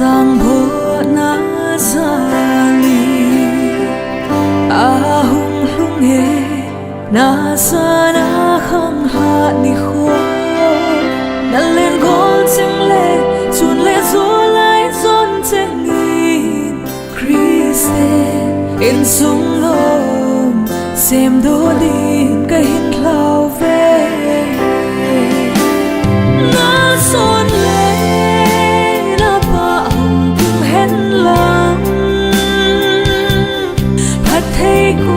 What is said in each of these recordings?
giang bộ na zali a hung hung he na sa na khang ha ni kho na len gol cheng le chun le zo lai zon cheng in Christe in sung lom xem do din ka hin hlau ve na son le na pa hong kum hen lang phat thei ko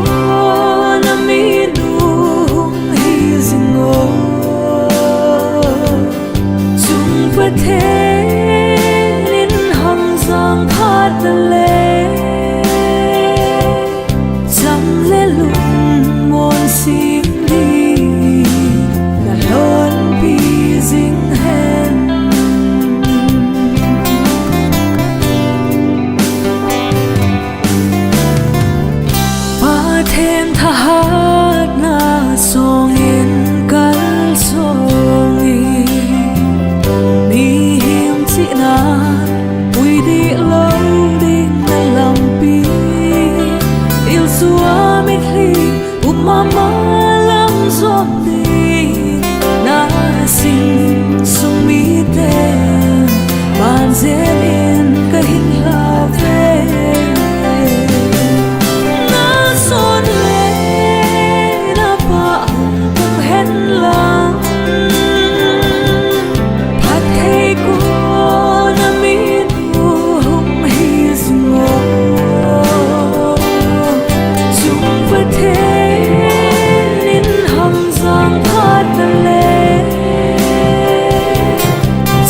na mi dung hi zingo chung phat thei nin hang sang phat na le cham le lung mon sim đi na lon pi zing hen pa thêm tha hát na song in kal song i mi hiểm chỉ na ui đi lâu đi na lam pi yêu xua mi khi mama lam zom đi na sinh sung mi tên ban dễ in cái hình la về na son le na pa hong hen lang phat thei ko na mi dung hi zingo chung phat thei giang phat na le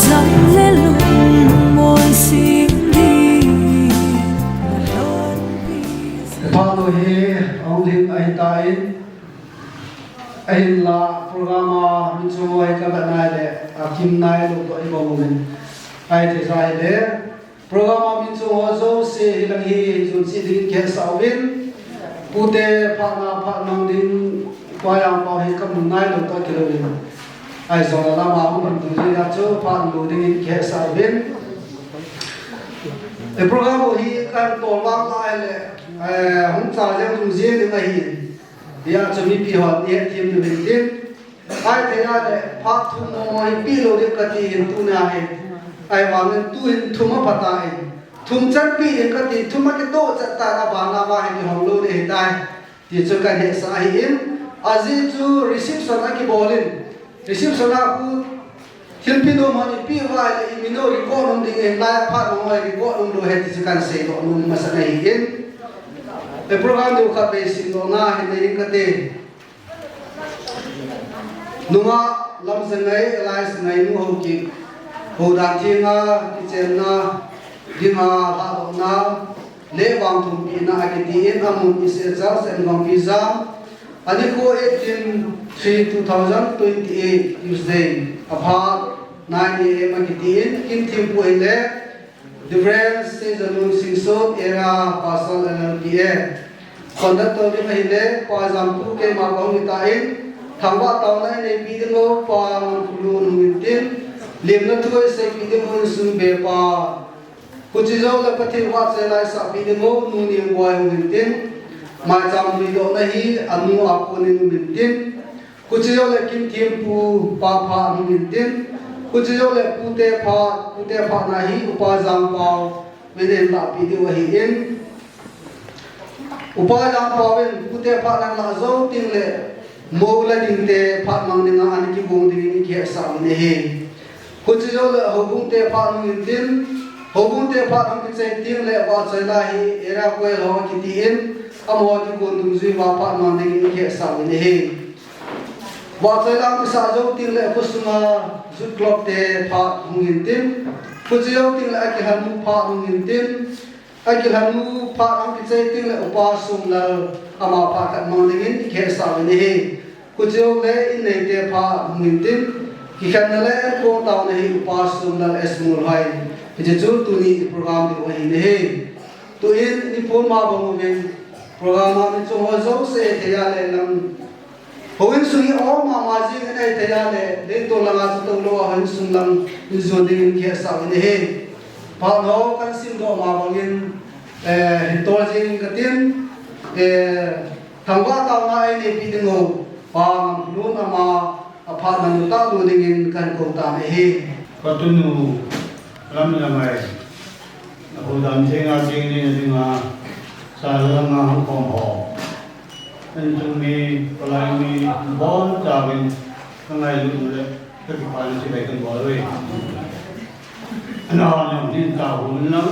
cham le lung mon sim đi na lon pi pa lo he ong ling ai tai ai la programa mi chu ai ka ba nai le a kim nai lo to ai bom men ai te sai le programa mi chu ho zo se lang hi jun si din ke sawin pute pha na pha nang din qua yang bao hết các mùng nai được tôi kêu lên, ai xong là làm áo mình tự nhiên ra chỗ phản đồ đi kẹt sao biết, cái program của hi cái tổ vang lại là hôm sau sẽ dùng riêng những cái hi, thì anh chuẩn bị pi hoạt điện thêm được hình tin, ai thấy là phát thu mồi pi lô đi cái gì hiện tu này, ai vang nên tu hiện thu mà phát tài, thùng chân pi hiện cái gì thu mà cái tổ chân ta là vang là vang hiện hồng lô đi hiện tại, thì cho cái hiện sai hiện azi chu reception aki bolin reception aku hilpido mani pi vai imino record on ding en la pha no ai record on do het se kan se do no masana hin e program do kha be sin do na he nei ka te nunga lam sangai alliance ngai nu ho ki ho dan thinga ki chen na dinga ha do na le wang thum pi na aki ti en amun ise cha sen wang pi za Ani ko 18/3/2028 Tuesday about 9 AM akitin kim tim po ile different season sing so era pasal LLPA conductor di mahile pa zampu ke ma bang itain thangwa tawnai nei bidingo pa pulu nuitin lemna thoi se bidingo sum be pa kuchizo la pathi wa se lai sa bidingo nu ni wa nuitin mai cham vi do na hi anu apunin mintin kuchiyo le kim thim pu pa pha mintin kuchiyo le pute pha na hi upa jang pau menen la pi de wa hi in upa jang pau wen pute pha na la zo tin le mo la ding te pha mang ninga an ki bong ding ni ke sa ne he kuchiyo le hobung te pha mintin hobung te pha ang ki chai tin le wa chai la hi era ko lo ki ti in amo ki kon dum zui wa pa man ding ke sa ni he wa chai lang ki sa jo tin le kusuma zu klop te pha hungin tin fujiyo tin le ki hanu pha hungin tin aki hanu pha ang ki chai tin le upa sum la ama pha kat man ding ke sa ni he fujiyo le in nei te pha hungin tin ki khan le ko taw nei upa sum la esmul hai je chu tu ni program di wa ni he tu in ni phone ma ba mo program में जो हो जो से तेरा ले लम होइन सुनी और मामाजी ने तेरा ले दिन तो लगा तो लो होइन सुन लम जो दिन के सामने है phá nó căn sim độ mà bằng in hình to riêng cái tiền thằng qua tao ngay đi bị tiếng ngô bằng luôn mà phá mình tao đuổi đi căn công ta này hi có tuân nu làm này hồi đám sinh à sinh này sinh à sa lăng à không còn họ nên chúng mình có lại mình bốn trả mình cái này luôn đấy cái khoản này chỉ phải cần bỏ thôi nó nhầm nên tàu cũng nó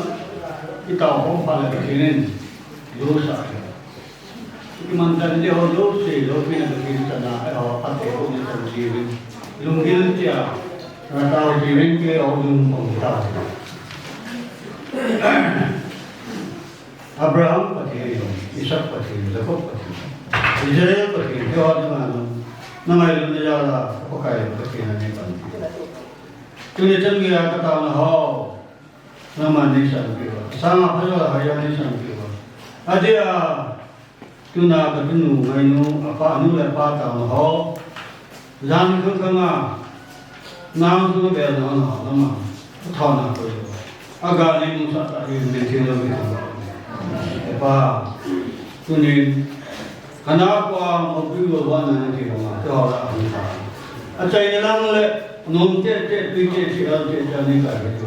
cái tàu không phải là cái nên lúa sạch cái mình chân đi họ lúa xì lúa pin là cái chân là họ phát triển cũng như chân gì mình lung kia lên chia và tàu chỉ bên kia họ lung bằng tàu Abraham pakai Ishak pakai Jacob pakai Israel pakai dia orang mana nama itu dia lah pakai nanti kan tu dia cakap dia kata orang hao nama nisan kita sama apa juga hanya nisan kita ada tu nak ketemu ngayu apa anu lepas tahun hao jangan kena nam tu biar nama thon apa itu agak ni musa tak ini dia lebih apa tu ni kenapa mobil bawa nanti orang tu orang apa aja ini lang le nom cek pikir cek ni kaya tu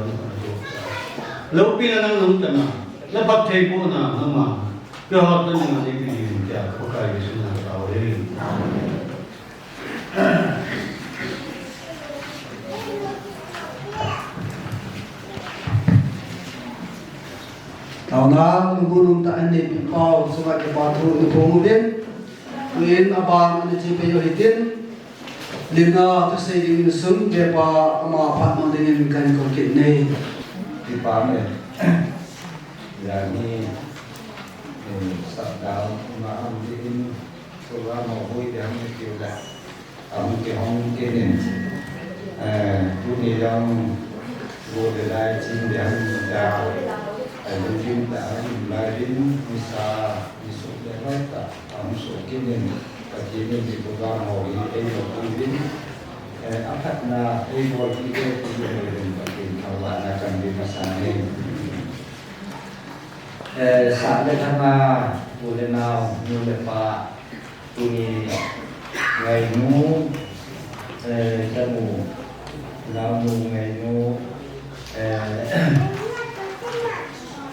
lepas ni lang nom tanah lepas tepu na nama tu orang tu ni pilih dia pakai sunnah tahu ini tao na ngunung ta ane pi pau sungai ke batu ni pengudin ngin abang ane cipe yo hitin lina tu sei ding sum de pa ama pat ma ding kan ko kit nei di pame yani sabda ma am din surah mau hui dia ni kêu là am ke hong ke ne tu ni yang wo de lai chin dia da ai din da lai din misa misu de lai ta am so ke ne ka ke ne di surah mau hui ai lo din akat na ai bo ki ke tu ne pakin kawan akan di masa ni saat sama boleh nau boleh pak tuni ngai nu jamu nau nu ngai nu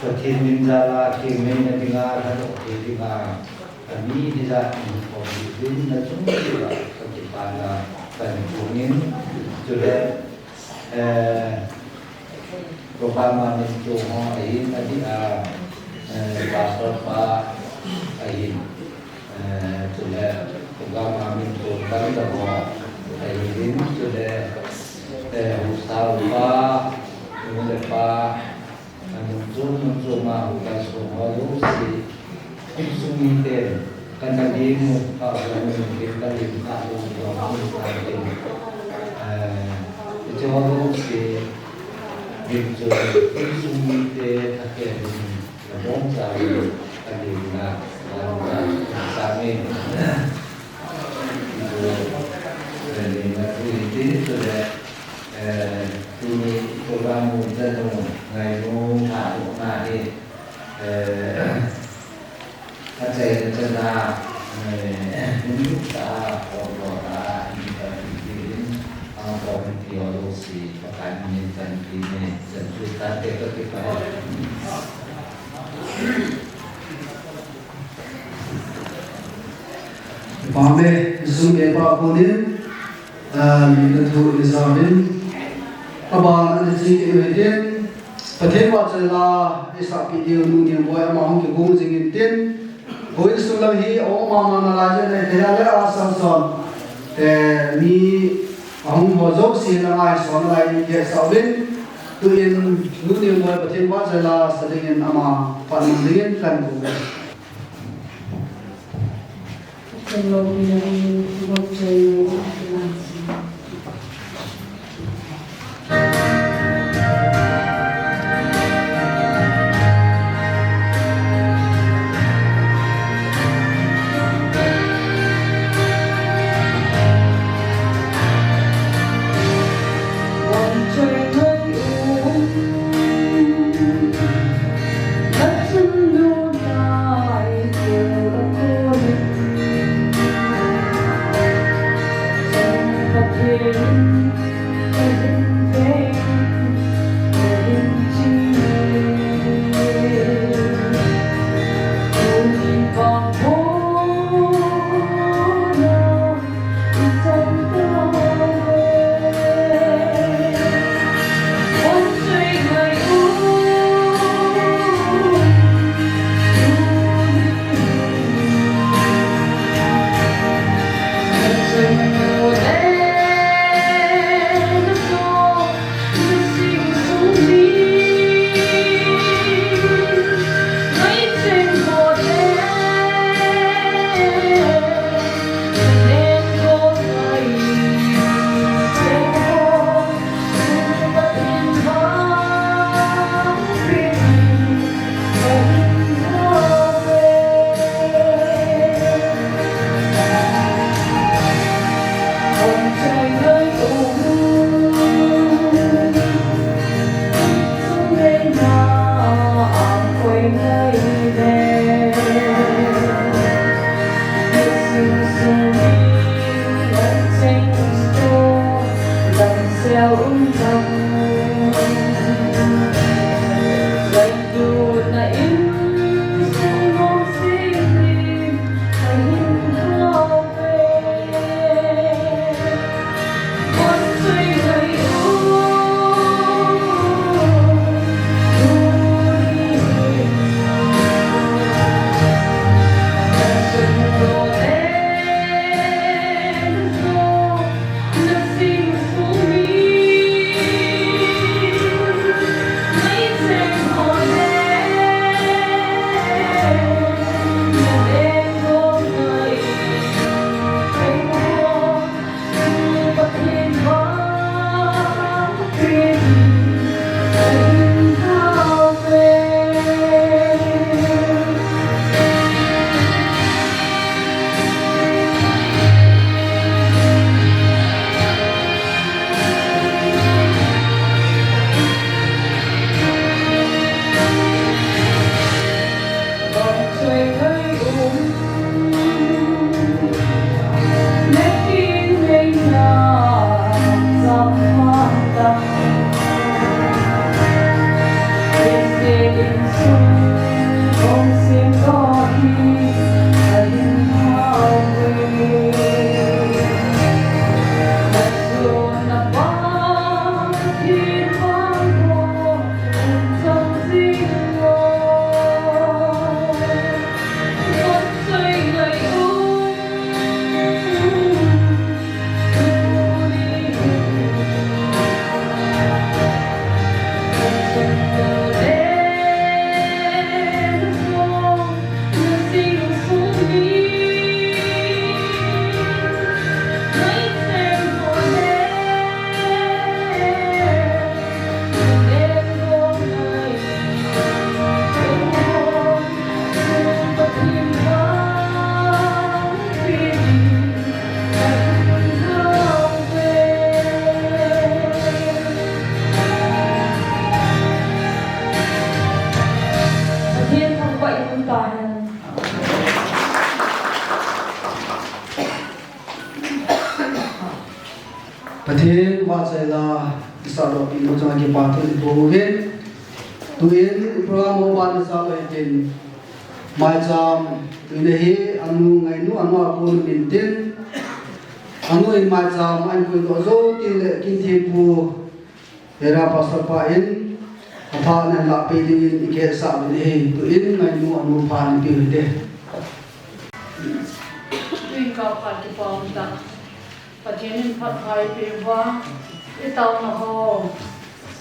ketin minjala kini tinggal atau tinggal kami tidak mengkomunikasi dan cuma juga kecepatan dan kuning sudah Rupama itu mau ini tadi pasal pak ini sudah agama itu kan bahwa ini sudah usaha sudah pak muncul mau bukan semua solusi sumiten kan tadi muka mungkin tadi kalau mungkin itu solusi itu sumite akhir bom saya tadi nak kami itu dari negeri ini sudah ini program muda ngày mùng tháng mà đi các thầy chân là những lúc ta có ta đến có nhiều đồ gì và cái mình cần thì này dẫn chúng ta để có thể phải Pame zoom ke pa konin ni thu examin aba ane ji ke den pathen wa chala isa video nu ni boy ma hong ke gum jing tin boy sulam hi o ma ma na la je ne thela le a sam son te ni hong ho jok si na ai son lai ni ke sawin tu in nu ni boy pathen wa chala sading ama pan ding kan ko Kalau yang bocor cũng tài hơn. Và thế và sẽ là sao đó bị một trong những bản thân của hết tuyến program mobile là sao vậy trên mai jam tuyến này anu ngày nu anu akun bin tin anu in mai jam anh quên đó rồi tin lệ kinh thiên phù era pastor pa in apa nan la pe din ke sa bên tuyến ngày nu anu phan pi de Tuyên cao phạt cái bom ta và thiên nhiên phật hay bị hoa cái tàu nó hồ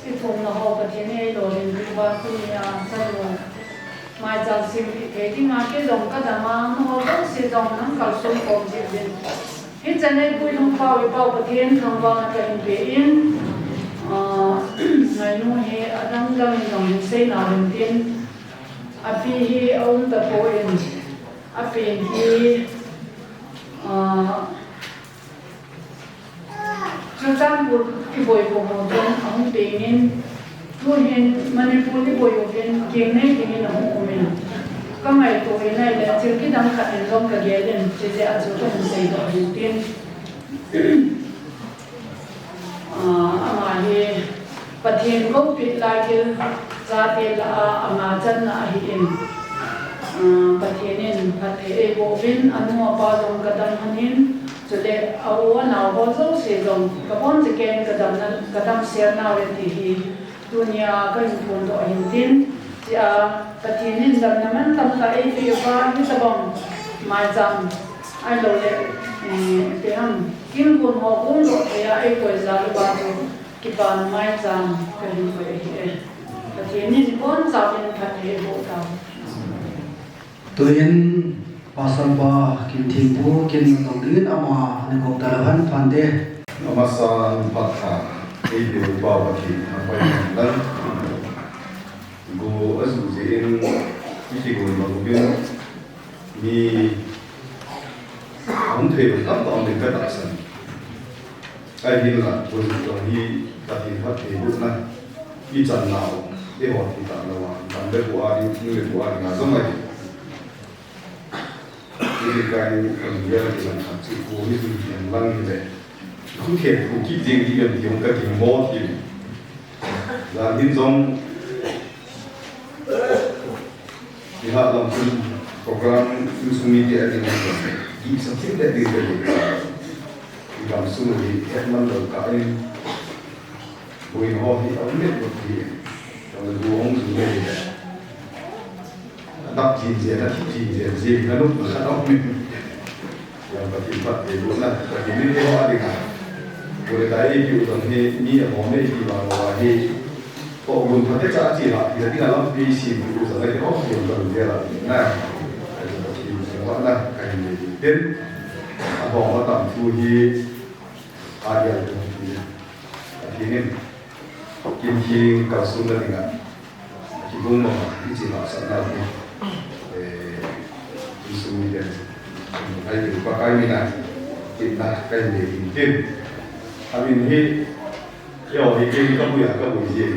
cái thùng nó hồ và thiên nhiên đồ hình bị hoa cũng nhà sao rồi mai giờ xin cái ngã cái dòng cái đám nó hồ đó sẽ dòng nó cao sung còn gì bên hết chân này bùi không phao bị bao và thiên thằng vào là cái hình bị in ngày nu he adam dòng dòng xây nào hình thiên api hi ông tập bộ in api hi chúng ta buộc cái bồi của một trong ông tiền nên tôi hiện Manipur cái bồi của hiện kiến này thì nó không có mình các ngày tôi hiện nay là chưa cái đăng khẩn lên trong cái ghế lên chỉ sẽ áp dụng trong xây dựng đầu tiên mà thì bát hiện gốc bị lại cái giá tiền là mà chân là hiện bát hiện nên bát hiện bộ viên anh mua bao trong cái đăng hình cho nên ở nào có dấu sử dụng các con chỉ cần cái đam xe nào để thì dunia cái nguồn độ hiện tin thì cái thiên nhiên rằng là mình tâm cái ý phía qua như thế bằng mai rằng ai lâu lệ cái hàng kim nguồn họ cũng độ thì ai quay ra được bao nhiêu cái bàn mai rằng cái gì vậy cái thiên nhiên con giáo viên phải thể bộ tạo tuyến pasal ba kim thiên phù kim tổng điển ama nên công tác làm phản đề Namasan Patha Ibu Bawati Apa yang dan Go azuin Isi go mangubin Ni Ang thầy tâm tổng đến cái đặc sản Ai hin là Go zuto hi Tatin phát thầy bút na Hi chan nào Để họ thì tạm là hoàn Tạm để của ai Như của ai ngà giống này Ini kain kerja dengan hasil kuri yang lang ini, aku kira aku kijing dia yang kerja mau dia, lain zong, dia langsung program social media ini macam, ini something that dia kerja, dia langsung di Herman kain, boleh hoi awak ni boleh, kalau dua orang semua dia. Đắp chín gì là gì nó lúc nó đắp mình làm cái chuyện phát thì luôn là cái chuyện này họ đi cả rồi tại vì kiểu rằng thì như là họ này thì vào thì họ muốn phát triển giá trị lại thì cái là làm vì xin kiểu rằng này họ hiểu rằng thế là này cái chuyện nó là cái gì đến họ mà tạm thu thì ai giờ thì nên kim chi cao su là gì cả chỉ muốn mà chỉ là sẵn nào Isumidan, ayo pakai mina, kita kan jadi mungkin. Kami ni, yo ini kamu ya kamu je.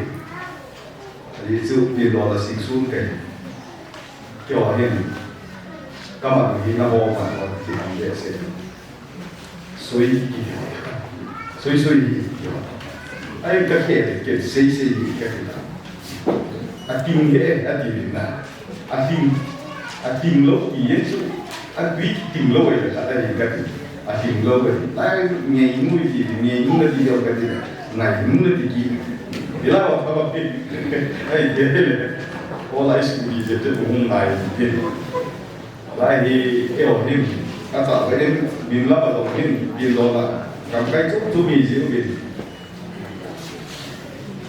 Jadi itu di luar singsun kan. Yo ini, kamu ni nak bawa mana kita biasa. Soi, ayo kakek, sei kakek. Ating he, ating na, ating lâu gì hết chứ, quý tìm lâu rồi là đây cái tìm lâu rồi, lại ngày nuôi gì thì ngày nuôi đi đâu cái gì này nuôi thì gì, thì là họ cái thế này, họ lại xử lý cái vùng này thì lại thì kiểu như các bạn cái đến miền Bắc ở miền đó là cảm cái chỗ chú mình gì mình,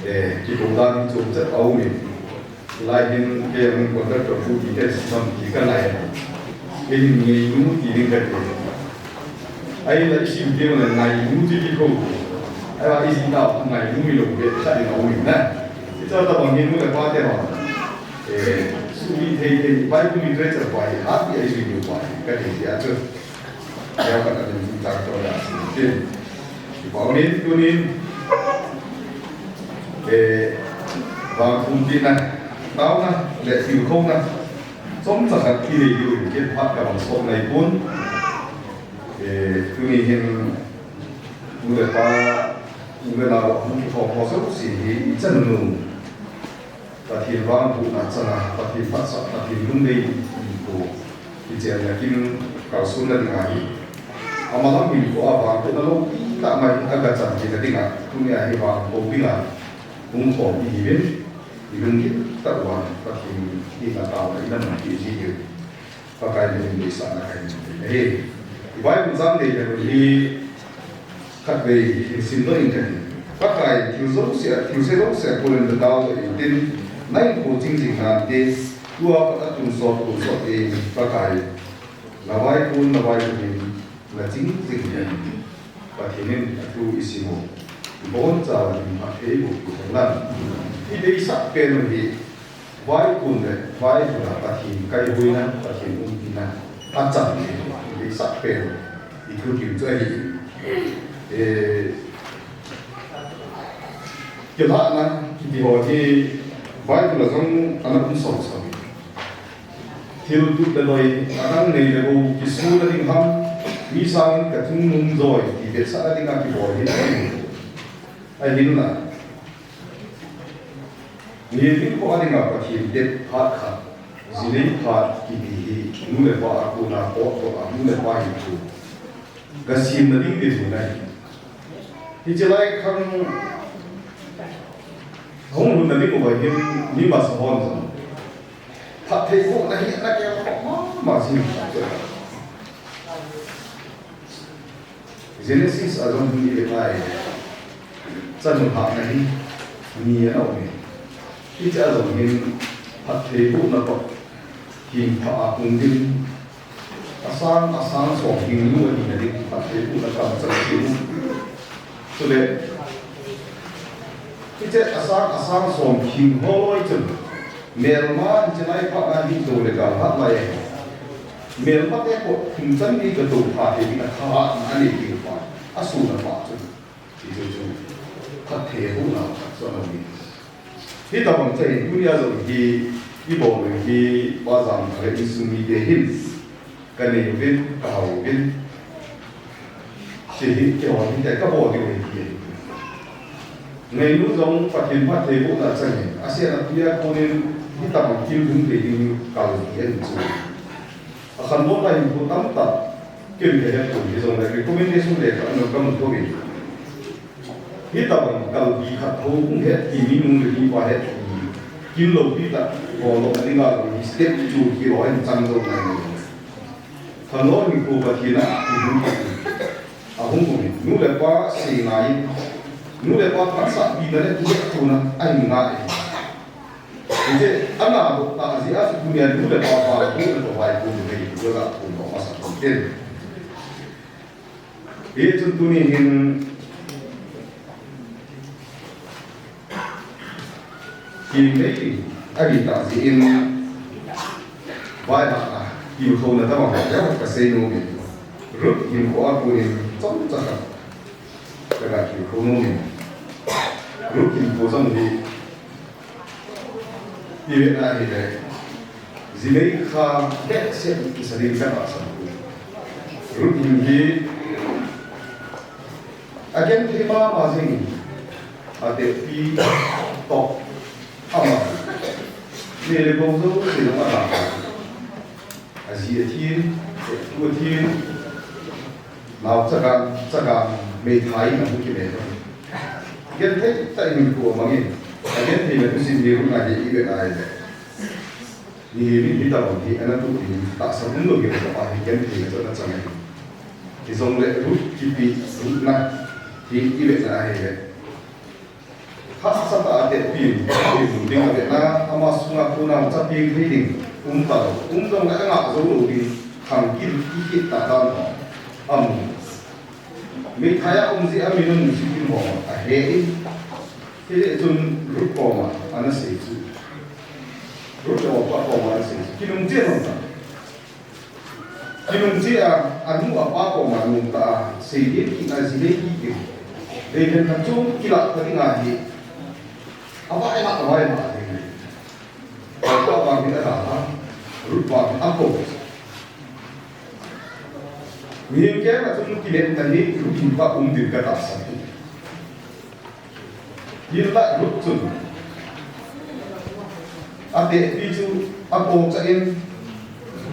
cái vùng đó thì rất ấu mình. Lại hiện cái mình còn rất là phụ thì cái sản chỉ cái này cái nghề nút thì nên cái ấy là xin kêu là ngày nút thì không ai bảo xin nào ngày nút mình lục cái sai nó mình nè thì cho ta bằng nghề nút là qua thế nào suy thì bài của mình rất là quái hát thì ấy suy nhiều quái cái gì á chứ theo cả mình tăng cho là xin tiền thì bảo nên tôi nên và thông tin này báo na lệ siêu không na som sa ki ri yu ke phat ka bang so nei pun tu ni hin mu le pa mu le la mu ki thong ho so si hi chan nu ta thi wang bu na chana ta thi phat sa ta thi lung dei ko ki chen ya kim ka sun la nga hi amala mi ko aba ko na lo ta mai aga chan ki ta dinga tu ni hi wa ko binga cũng có ý biến thì đừng biết tạo hoàn và thì là tạo cái năng lượng gì nhiều và cái này mình sản là cái này thì vài phần trăm thì đi các về xin lỗi cái các cái thiếu dấu sẽ có lên được cao rồi tin nay của chương trình làm thì tua các trung sọt thì các cái là vài mình là chính dịch và thì nên tu isi một bốn giờ thì mà thấy một cái lần thì đây sắp bên rồi thì vài cuốn này vài là phát hiện cây vui nè phát hiện ung thư nè phát triển thì đây sắp bên thì cứ kiểu chơi thì kiểu đó nè thì họ thì vài là trong anh cũng sống thì lúc đó rồi anh này là bộ cái số là đi ham vì sao cái chúng nung rồi thì biết sao đi ngang cái bộ như thế ai hiểu là nhiều những có anh nào có thể đẹp phát khát gì đấy phát kỳ bị nu lệ qua aku na có nu lệ qua itu cái sim là những cái gì này thì chỉ lại không luôn là những cái bài như mà sao hơn phát thấy bộ này hiện là cái mà gì Genesis ở trong những cái này chân hạt này nhiều đâu này khi cha rồi nên hạt thế cũng là có hình thọ cùng tin sáng sổ hình nuôi thì là đi hạt thế cũng là cầm chân tin cho nên khi cha sáng sổ hình hôi chân mèo má chân này phát ra hình đồ để cả hạt này mèo mắt cái bộ hình chân đi cái đồ hạt thì là hạt anh đi cái hạt asu là hạt chân thì thật thể cũng là do là gì khi ta bằng chạy dunia rồi thì cái bộ này thì bao giờ phải đi suy nghĩ để hiểu cái này bên cầu bên chỉ cái họ hiện tại các bộ thì ngày lúc giống phát thể cũng là chạy ASEAN là kia có nên khi ta bằng kim đúng thì cầu thì anh chú akan mo tayo po tamta kaya po isang recommendation để các anh cầm thôi kita bang kalau di khát thấu cũng hết thì minum được qua hết kim lầu đi ta còn nó anh ngờ thì step chủ khi đó anh chăm rồi này thằng nó mình cô bạch hiền á thì đúng không cũng nếu là qua xì này nếu là qua phát sản đi tới cũng biết thôi nè anh ngại thì anh nào ta gì á cũng nhận nếu là qua cũng là vài cũng được thì là cũng có mà sản phẩm tiền thì chúng tôi nhìn thì mấy anh ta chỉ in vài bạn là yêu cầu là ta bảo kéo cái xe nô mình rất nhiều có anh quên trong chắc cái là yêu cầu nô mình rất nhiều có trong thì hiện nay thì đấy gì đấy khá đẹp sẽ bị xử lý các bạn rất nhiều gì anh thấy mà gì để đi top vì là công dụng thì nó là gì thiên tu thiên nào chắc là mấy thái là một cái này thôi cái thế tại mình của mà nghe cái thì là cái gì điều là gì cái này thì mình đi đâu thì anh tu thì tạo ra những người cái đó thì cái thì là rất là chẳng hạn thì dùng lệ rút chi phí rút này thì cái việc này là khá sắp đã đẹp phim thì mình ở Việt Nam ama sunga kuna chắc phim thấy đỉnh tàu trong cái ngạo dấu đầu thì hàng kim tạ đan mình thấy ông gì mình nó chỉ kim bỏ hệ thế để chun rút bỏ mà anh sẽ rút bỏ mà anh sẽ khi nung chết không khi nung chết anh mua bỏ mà nung ta sẽ biết khi nào gì đấy gì để nên tập trung khi là cái ngày gì apa enak apa enak ini kalau orang kita salah rút vào áp cổ nhiều cái mà chúng ta nên thấy rút đi vào từ cái tạo sản hiện lại rút chuẩn áp để ví dụ áp cổ chạy in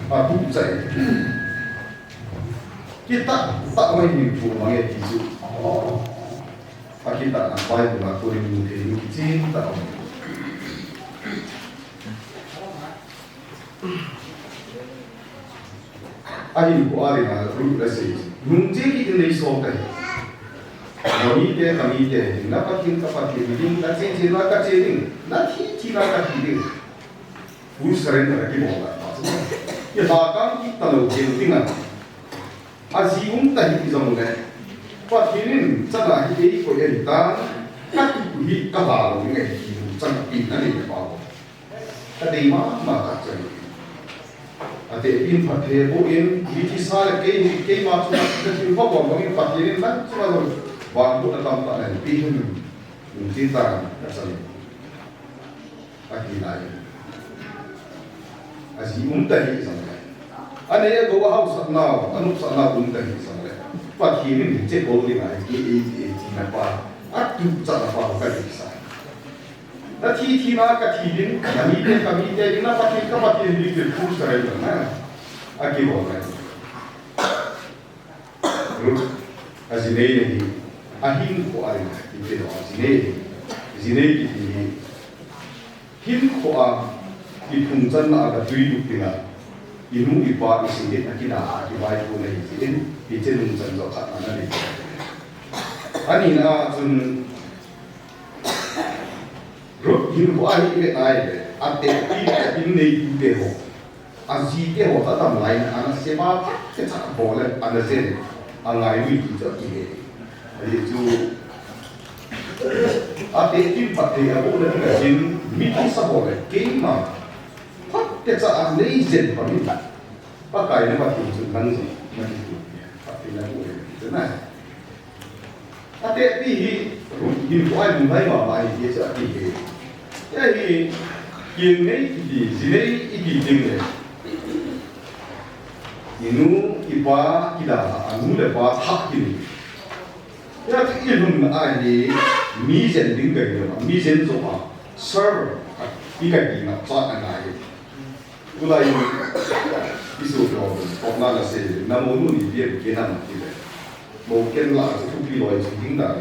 và bút chạy kita tak main info mangai ví dụ kita nak baik dengan kuring mungkin kecil tak ahin ko ari na ru la se nung je ki nei so tai ni te kami te na patin ka patin din na je na ka je din na thi na ka thi din fu saren na ki mo la ya ta kam ki ta lo je din na a ji ta hi zong le patinin chana hi ko ye ta ka ki hi ka ba lo nge hi chana pi na ni ba ko ta dei ma ka chai ate in pathe bo in biti sar ke ma chu na chu ba bo in pathe in na chu ma lo wa bu na tam ta ne pi hun tin ta ka sa ni a ki na ye a ji ta hi sang le ane ye go ha sa na anu sa na ta hi sang le pathe ni che bo ni na ki e na pa a tu cha na pa ka ki sa na thi na ka thi din kami te na pati ka pati ni ke fu sa re na aki bo na ru azine ni ahin ko ari ki te do azine ki ni hin ko a ki thung chan na ka tui du pina inu i pa i sin de akina ki bai ko nei tin ki chen nun chan zo kha na ni ani na chun rốt hin của ai cái này anh để in này để hồ anh gì cái hồ ta tầm lại anh sẽ ba cái chả bỏ lên anh sẽ anh ngày đi cho gì vậy chú anh để in bát thì anh cũng là cái gì mi không sao bỏ lên cái mà phát cái chả anh lấy tiền vào mình bác cái này mà thì chú năng gì mà thì bác thì là cũng thế này anh để đi hin của ai cũng thấy mà bài gì cho gì cái chuyện này thì gì đấy ý chuyện này inu ipa kita anu le pa thak ki ya ti ilum na ai ni mi zen ding ge mi zen zo ma server ki ga ki na cha na ai tu lai isu do ko na la se na mo nu ni bie ke na ma ki le mo ken la su pi loi su ding da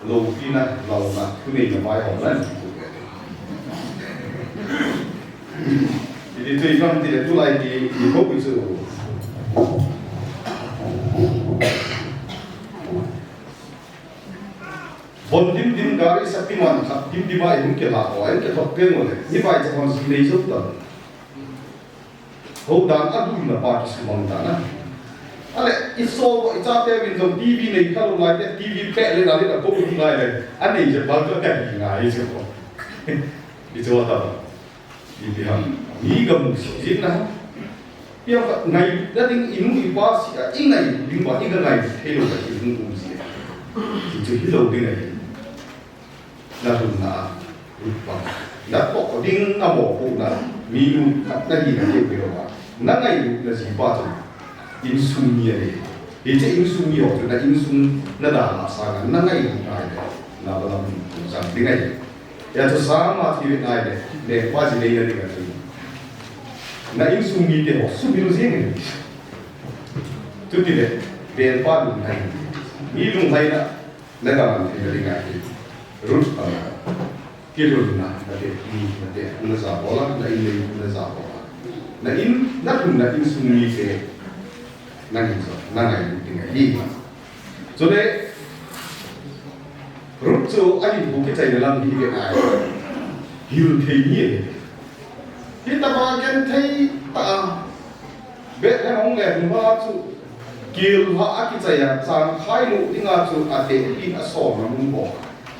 lo pi na lo na ku ni ma mai ho lan jadi tu ikam tidak tu lagi ikut itu. Bon dim gari sakti man dim di mai mungkin lah, orang kita pakai mana? Ni baik cakap sini itu tak. Kau dah adu na parti semua mana? Ale iso icapnya window TV ni kalau lagi TV pek le dari nak kau pun lagi. Ane je bagus kan? Ngai je kau. Itu apa? Ini ham. Ni kamu sih na. Yang ngai dah ting inu ipas ingai lingba ingai ngai hello dah inu kumsi. Itu hello dingai. Na tu na rupa. Na pok ding na mo pu na minu na hi na ke bewa. Na ngai na si pa tu. Insumnia ni. Itu insumnia tu na insum na dahasa na ngai na na dalam sang dingai. Ya tu sama ti ngai de. De quasi lei na dingai tu. Na insumni te ho subiru zen. Tu ti de ben pa lu ngai. Ni lu ngai na na ka man te dingai. Rut kilo na de ni de na sa bola na in na sa bola. Na in na tu na insumni te nang so nang dingai hi. So de rut so ai bu ke chai lam hi ke ai. Hiu thei ni. Kita bagian thei ta bet na hong le ba chu kil ha aki chaya sang khai lu tinga chu ate pi a so na mun bo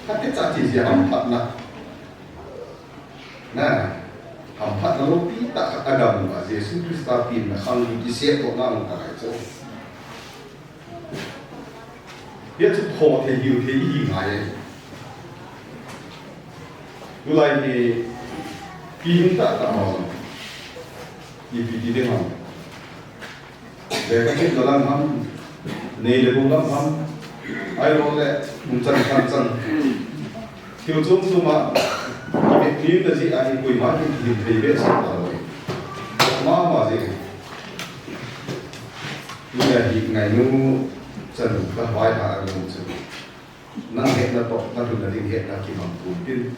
ka te cha chi ya ham phat na ham phat na lo pi ta agam ba Yesus Kristus pi na khang ki se ko na ta ai chu ye chu tho the hiu the hi nga ye lu lai ni pi ta ta mo EPT de ham le ka chit dalam ham nei le bulam ham ai lo le chan chan tiêu chung chung mà việc ní là gì ai quỳ má thì thấy biết sao rồi mà gì như là thì ngày nu chân bắt vai hạ luôn chứ năng hiện là tốt năng là hiện là kỳ bằng tụi tin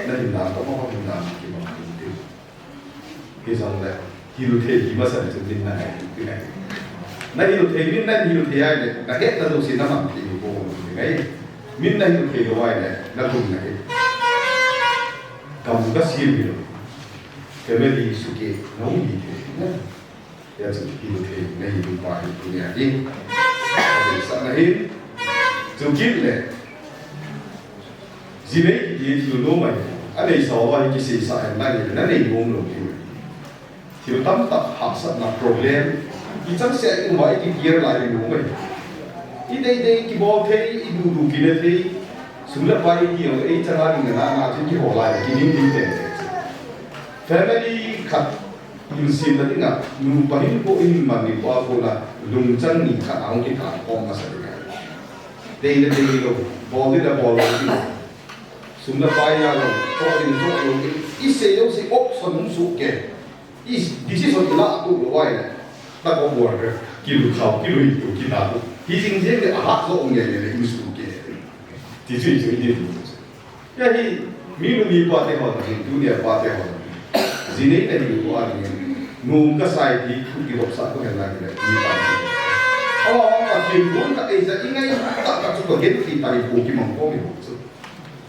năng hiện làm tốt không hiện làm kỳ bằng tụi tin cái dòng này hiểu thế thì mà sản xuất tin này cái này này hiểu thế mình này hiểu thế ai này là hết là đâu xin nó bằng thì cô cái mình này hiểu thế cái vai này là cùng này cầm cái xiêm rồi cái bên đi sự kiện nấu gì thế ya sự hiểu thế này hiểu bài của nhà đi để sẵn này dù kiếp này gì đấy thì nó mày anh ấy sau vài cái sự sai này nó này ngon rồi thì tâm tập học sẵn là problem thì chắc sẽ cũng vậy cái gear lại thì đúng rồi ít đây cái ball thế ít đủ kia thế xuống lớp vài cái ấy chẳng hạn như là trên cái hồ lại cái những cái family khát yêu xin là thế nào nụ bánh của in mà nụ qua cô là lùng chân nụ khát áo cái khát con mà sẽ được đây là đây rồi ball đây là ball rồi xuống lớp vài là rồi cho rồi ít xe đâu sẽ ốp sân xuống kề ít đi xe sân là tụ rồi vài này ta có buồn rồi kêu khảo kêu ít kêu kêu nào thì chính thế để hát lo ông này để yêu xuống kề thì chuyện gì vậy cái gì mình đi qua thế họ thì dunia qua thế họ gì đấy là điều của anh ngôn cái sai thì không kịp học sao có thể làm được như vậy mà chuyện muốn là ấy giờ ngay tất cả chúng tôi biết thì tại vì cái mong có mình học sự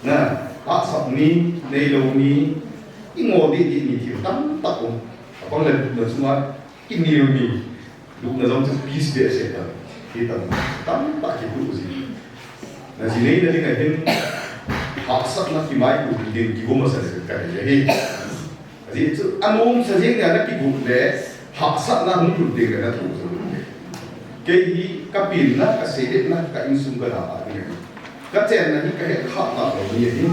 nè ác sập ní này lâu ní cái ngồi đi thì tắm tập cũng có lần chúng ta cái nhiều ní lúc nào giống như peace để sẽ được thì tắm tại cái vụ gì là gì đấy là cái này thêm học sắp nó thì mai cũng đi cái gồm mà sẽ được cái gì thì anh ôm sẽ diễn ra cái vụ để học sắp nó không được tiền là thủ rồi cái gì cái pin nó cái xe điện nó cái in sung cái nào cái này cái chén là những cái học là ở nhiều như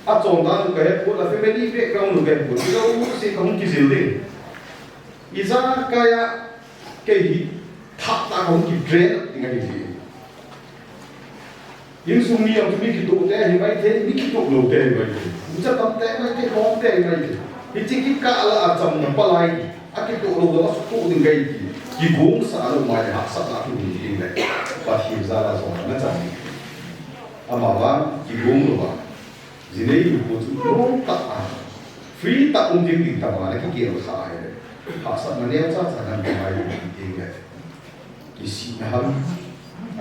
à trong đó cái của là family background cái của cái đâu sẽ không cái gì đấy ý ra cái gì thắc ta không kịp trend thì cái gì những sung nhiều thì cái tụ thế thì mấy thế cái tụ đầu thế vậy cũng chắc tâm thế mấy cái con thế vậy thì chỉ cái cả là trong một bao lai cái tụ đầu đó tụ từng cái gì cũng sợ là ngoài học sắp là cái gì này và hiểu ra là rồi nó chẳng mà vâng chỉ cũng rồi gì đấy của chúng nó tập free tập ông tiếng đình tập là cái kiểu sai học sắp mà nếu chắc là làm cái này thì cái gì hơn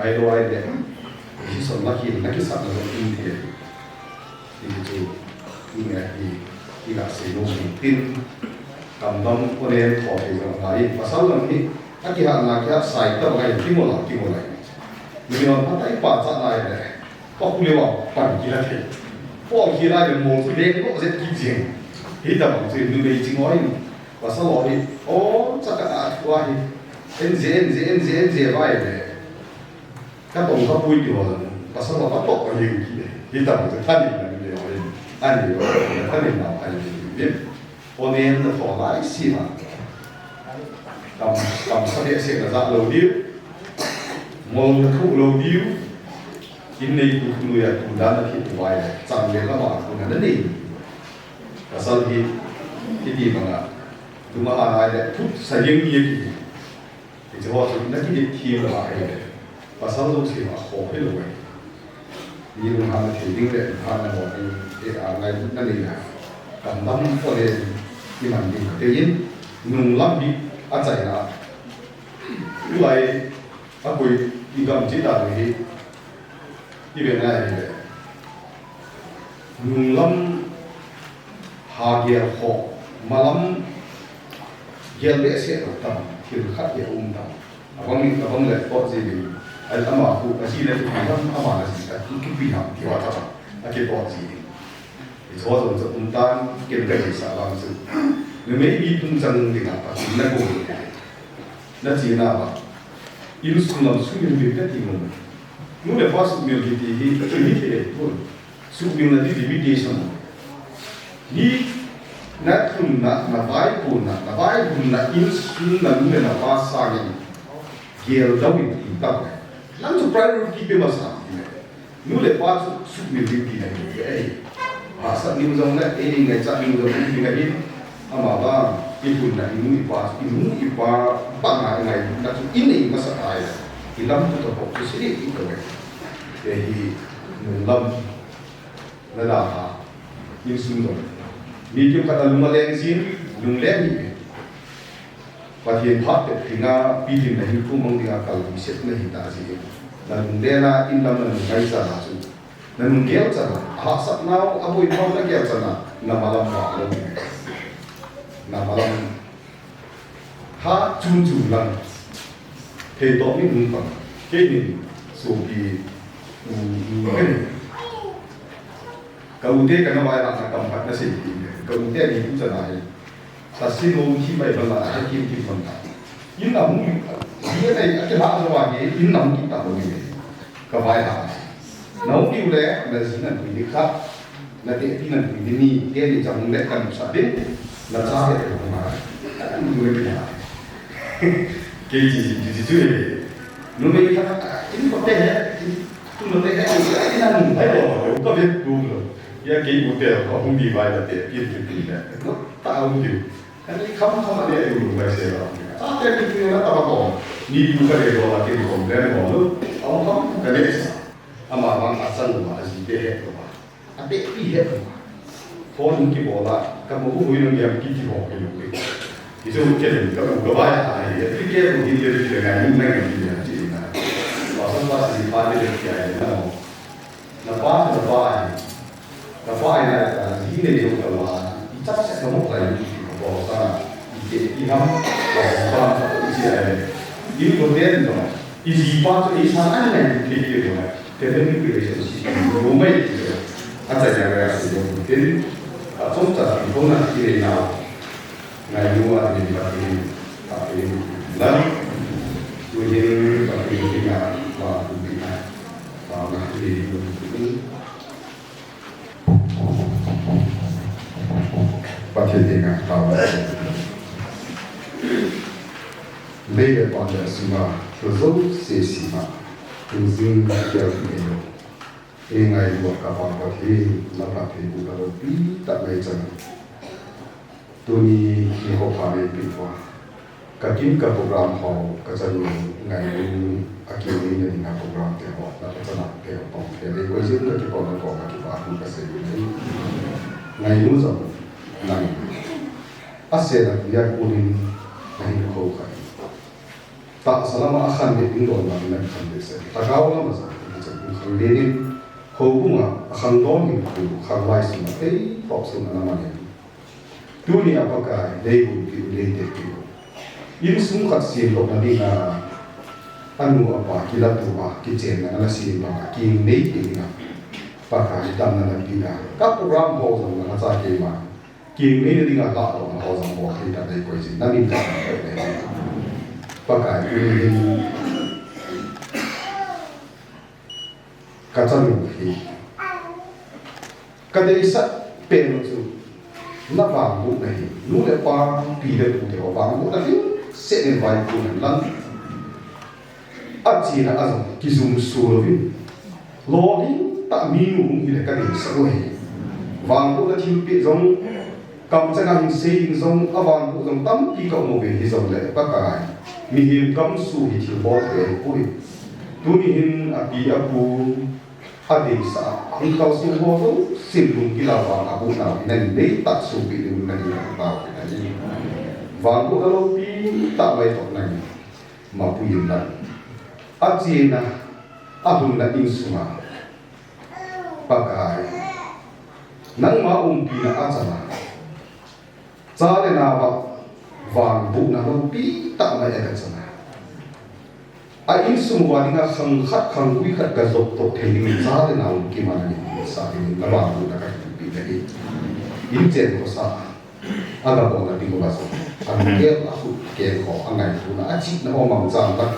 ai đâu ai đấy cái số là cái sắp là cái gì thì chú nghe thì là sử dụng tin cảm động của nên khỏi rồi lại và sau lần thì cái hàng là cái sai tập cái cái một lại mình nó thấy quả sát này này có khu liều bằng kia là thế có kia là được một cái đen có rất kinh dị thì tập bằng chuyện như vậy chính nói và sau đó thì chắc là qua thì NZ vậy này các tổng các vui điều và sau đó bắt tộc vào nhiều thì tập bằng chuyện thân là điều anh hiểu thân hình nào anh biết cho nên là thọ lái xì mà cầm sao để sẽ là dạng lầu điêu mong không lầu điêu in này cũng người cũng đã là thiệt vài chẳng biết là mà cũng là đấy và sau thì cái gì mà chúng ta ai đấy thúc xây dựng gì thì cho họ chúng ta cái gì thêm là ai đấy và sau đó thì họ khó hết rồi như là hàng thì tiếng lệ hàng là một cái ngày nó đi là cảm tâm có thể thì mình đi tự nhiên nung lắm đi ăn chạy là như vậy anh quỳ đi cầm chỉ là thì cái việc này nung lắm hà kia họ mà lắm kia lẽ sẽ được tầm thì khác kia tầm vâng lệ có gì thì anh mà cụ cái gì đấy thì anh mà là gì cái bị hỏng thì họ tầm cái có gì thì cho rồi chúng ta kiểm tra cái sao làm sự nếu mấy bị tung chân thì nào thì nó cũng nó chỉ là mà yêu sung làm sung những việc thì mình nếu để phát sung những thì cái gì thế thôi sung những là cái limitation đi na thun na vai pun na in sun na nu na pa sa ni gel da wi ti ta lang to priority pe ma sa nu le pa su mi ti ti na ni a sa ni zong na e ni ngai cha ni zong ni ngai ni ama ba i pun na nu i pa pa na ngai na tu in ni ma sa ai i lam tu to ko su si i ko e hi nu lam na da ha in sun doมีเกี่ยวกับลุงมาเลงซินลุงเล่นนี่ปะเทียนพัดเป็นที่งาปีดินในหิ้งพุ่งมองที่งาเก่าที่เสร็จในหิ้งตาสิแล้วลุงเล่นน่ะอินดำมันไงซะล่ะสุแล้วลุงเกี่ยวซะล่ะหาสักน้าวอาบุยพ่อแล้วเกี่ยวซะล่ะน้ำมาลำบากลงน้ำมาลำหาจุนลังเทโตไม่มึงฟังเกี่ยนี่สูบีkau dia kena bayar nak tempat nasi. Kau dia ni tu jangan. Sasi mau kibai bela, ada kim bela. Ini namun dia ni akan hak semua ni, ini namun kita boleh. Kau bayar. Namun dia boleh nasi nanti dekat, nanti nanti ni dia ni jangan lekkan sabit, nak cari tu mana. Dua dia. Keji tu. Nombor ini betul. Tu nombor ini namun ayo, kau biết dulu. Ya cái vụ tiền họ không đi vay là tiền tiền nó tạo nhiều cái này không là để dùng bài xe rồi cái kia nó tạo bỏ đi dùng cái này rồi là cái gì cái này bỏ luôn ông không cái này sao mà mang phát sinh mà gì để hết rồi mà để đi hết rồi phone những cái bỏ lại các mối quan hệ nó làm cái gì bỏ cái gì ví dụ cái này các mối quan hệ này cái kia cũng đi được chuyện này nhưng mà cái gì là chỉ là bảo sao mà gì ba cái cái này nó ba cái phải là gì này dùng cái là chắc sẽ có một cái bỏ ra cái năm bỏ ra cái gì này những cái tiền đó cái gì ba cái gì sáng anh này cái gì rồi thế nên cái việc là gì cũng mấy anh ta trả lời là dùng tiền trong tất cả những cái này nào ngày mua thì phải lần tôi nhìn phải cái nhà và cái nhà và cái gì cũngประเทศเองอ่ะเราเลี้ยงปอนเดสิมาตัวโซ่เสียสิมาถึงสิ่งที่เกี่ยวกับเองไงบวกกับประเทศนับประเทศอุตรปีตัดไม่จังตัวนี้ที่เขาพาไปปีกว่ากับกินกับโปรแกรมเขาก็จะรู้ไงอากินี่เนี่ยงานโปรแกรมเที่ยวแล้วก็จะนับเที่ยวต้องเที่ยวเลยว่าสิ่งที่เขาต้องการที่ว่าคุณก็เสียอยู่ในไงรู้จักนั่นอาเซียนอยากพูดในเขาใครแต่สลามอาขันเด็กโดนมันนั่นขันเด็กเสียแต่เขาแล้วมันจะขันเรียนเขาบุ้งอ่ะขันโดนอยู่ขันไล่สมัยเอ้ยปอบสมัยนั้นมันเนี่ยตัวนี้apa kahเลยบุ้งอยู่เลยเด็กอยู่ยิ่งสูงขัดเสียงหลบนั่นเองอ่ะอันนู้นapaกิลาตัวกิเจนนั่นละเสียงมากินไม่ดีนะปากกาดำนั่นละปีนะกับโปรแกรมโฮสต์นั่นละจ่ายเกมากินไม่ได้งานต่อมาเขาจะบอกให้ได้คุยสินั่นนี่การอะไรปากกาอยู่ในกระจังอยู่ที่ก็ได้สักเป็นจุดนับวางบุกในนู้นเลยปางปีเดียวเดียววางบุกนั่นเส้นไว้บุกนั่นลังอาจีน่ะอาจจะกิจุมสูรวินโลนี้ตามีงูอีเล็กกันเองสักหน่อยวางบุกนั่นทิ้งปีจงกำจัดการสิ่งจงอวางบุกจงตั้มที่เขาโมเวที่จงเลยปากกามีหินกำสู้ที่ที่บอกเลยปุ้ยตัวนี้หินอภิอาภูอาเดสาหินเขาสู้หัวเขาสิ่งลุงกิลาวางอาภูนานั่นได้ตัดสู้ปีนึงนั่นเองบ่าวนั่นเองวางบุกเราปีตัดไว้ตรงนั้นมาปุ้ยนั่นอาเจียนะอาบุญนั่นอินสุมาปากกานั่งมาปีนะอาจารย์จ้าเลนาวาวางบุกนะเราปีตัดไว้เอกชนอาอินสุมวานิงาขังขัดขังกุยขัดกระจกตกเทลิงจ้าเลนาวกิมันนี่สาธิตระวางบุกนะกันปีนี้อินเจนก็สาอากาศนะดีกว่าสุดอันเกี่ยวกับสุดเกี่ยวกับอันไหนสุดนะอาจิตนะว่ามังจังตัก